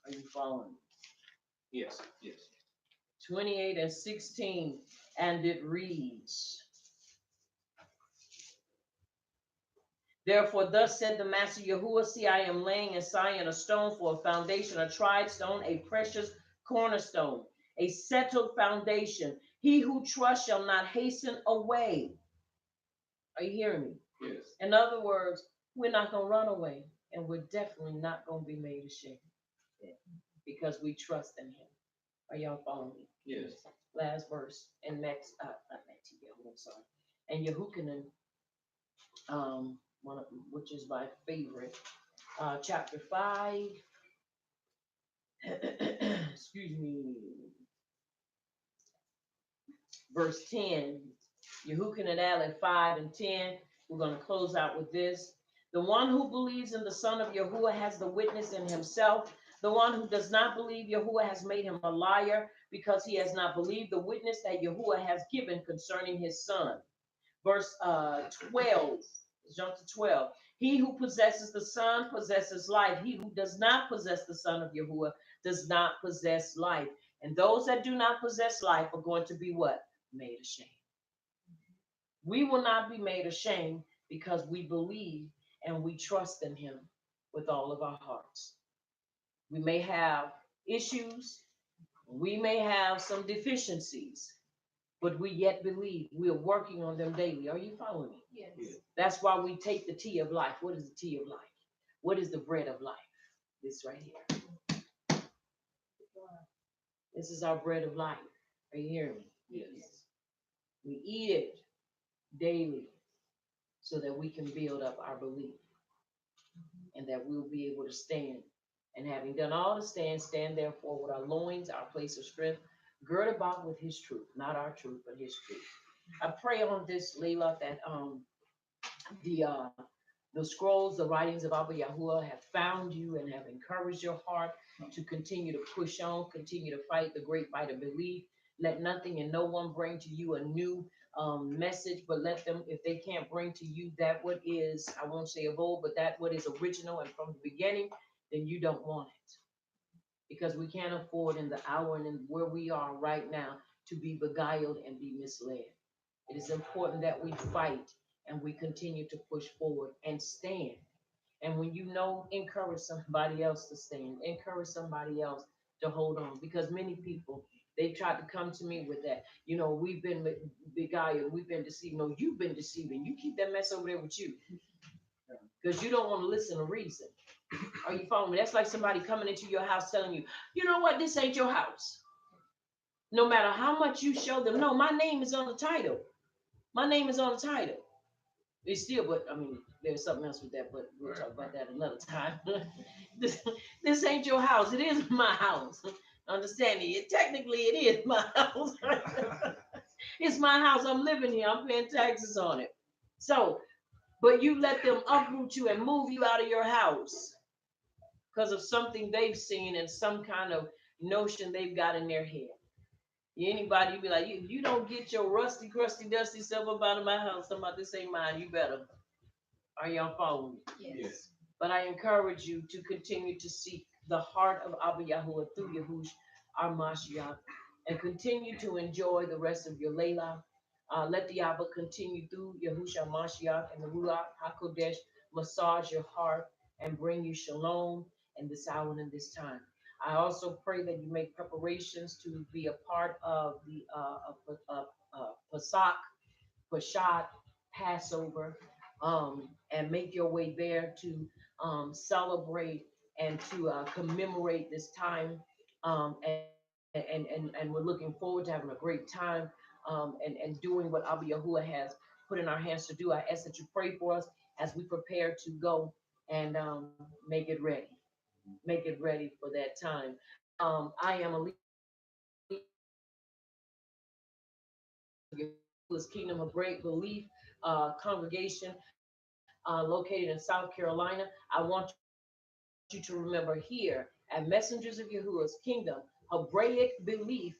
Are you following me? Yes. Yes. 28 and 16, and it reads, therefore, thus said the Master Yahuwah, see, I am laying in Zion a stone for a foundation, a tried stone, a precious cornerstone, a settled foundation. He who trusts shall not hasten away. Are you hearing me? Yes. In other words, we're not going to run away, and we're definitely not going to be made ashamed because we trust in him. Are y'all following me? Yes. Last verse, and next, not next, I'm sorry. And Yehukanan, which is my favorite, chapter 5, excuse me, verse 10, Yehukanan Aleph 5 and 10. We're going to close out with this. The one who believes in the Son of Yahuwah has the witness in himself. The one who does not believe Yahuwah has made him a liar, because he has not believed the witness that Yahuwah has given concerning his Son. Verse 12, jump to 12. He who possesses the Son possesses life. He who does not possess the Son of Yahuwah does not possess life. And those that do not possess life are going to be what? Made ashamed. We will not be made ashamed because we believe and we trust in him with all of our hearts. We may have issues, We may have some deficiencies, but we yet believe we're working on them daily. Are you following me? Yes. Yeah. That's why we take the tea of life. What is the tea of life? What is the bread of life? This right here. This is our bread of life. Are you hearing me? Yes. We eat it daily so that we can build up our belief and that we'll be able to stand. And having done all to stand, stand therefore with our loins, our place of strength, gird about with his truth, not our truth, but his truth. I pray on this, Layla, that the uh the scrolls, the writings of Abba Yahuwah have found you and have encouraged your heart to continue to push on, continue to fight the great fight of belief. Let nothing and no one bring to you a new message, but let them, if they can't bring to you that what is, I won't say of old, but that what is original and from the beginning, then you don't want it. Because we can't afford in the hour and in where we are right now to be beguiled and be misled. It is important that we fight and we continue to push forward and stand. And when you know, encourage somebody else to stand, encourage somebody else to hold on. Because many people, they tried to come to me with that. You know, we've been beguiled, we've been deceived. No, you've been deceiving. You keep that mess over there with you because you don't want to listen to reason. Are you following me? That's like somebody coming into your house telling you, you know what, this ain't your house. No matter how much you show them, no, my name is on the title. My name is on the title. It's still, but I mean, there's something else with that, but we'll talk about that another time. this, this ain't your house. It is my house. Understand it? Technically, it is my house. It's my house. I'm living here. I'm paying taxes on it. So, but you let them uproot you and move you out of your house because of something they've seen and some kind of notion they've got in their head. Anybody, you be like, you don't get your rusty, crusty, dusty stuff up out of my house. Talking about this ain't mine. You better. Are y'all following me? Yes. But I encourage you to continue to seek the heart of Abba Yahuwah through Yahush, our Mashiach, and continue to enjoy the rest of your Layla. Let the Abba continue through Yahush, our Mashiach, and the Ruach HaKodesh massage your heart and bring you shalom in this hour and in this time. I also pray that you make preparations to be a part of the Pesach, Peshat, Passover, and make your way there to celebrate and to commemorate this time. And we're looking forward to having a great time and doing what Abba Yahuwah has put in our hands to do. I ask that you pray for us as we prepare to go and make it ready. Make it ready for that time. I am a leader of Kingdom of Great Belief congregation located in South Carolina. I want you to remember here at Messengers of Yahuwah's Kingdom, Hebraic Belief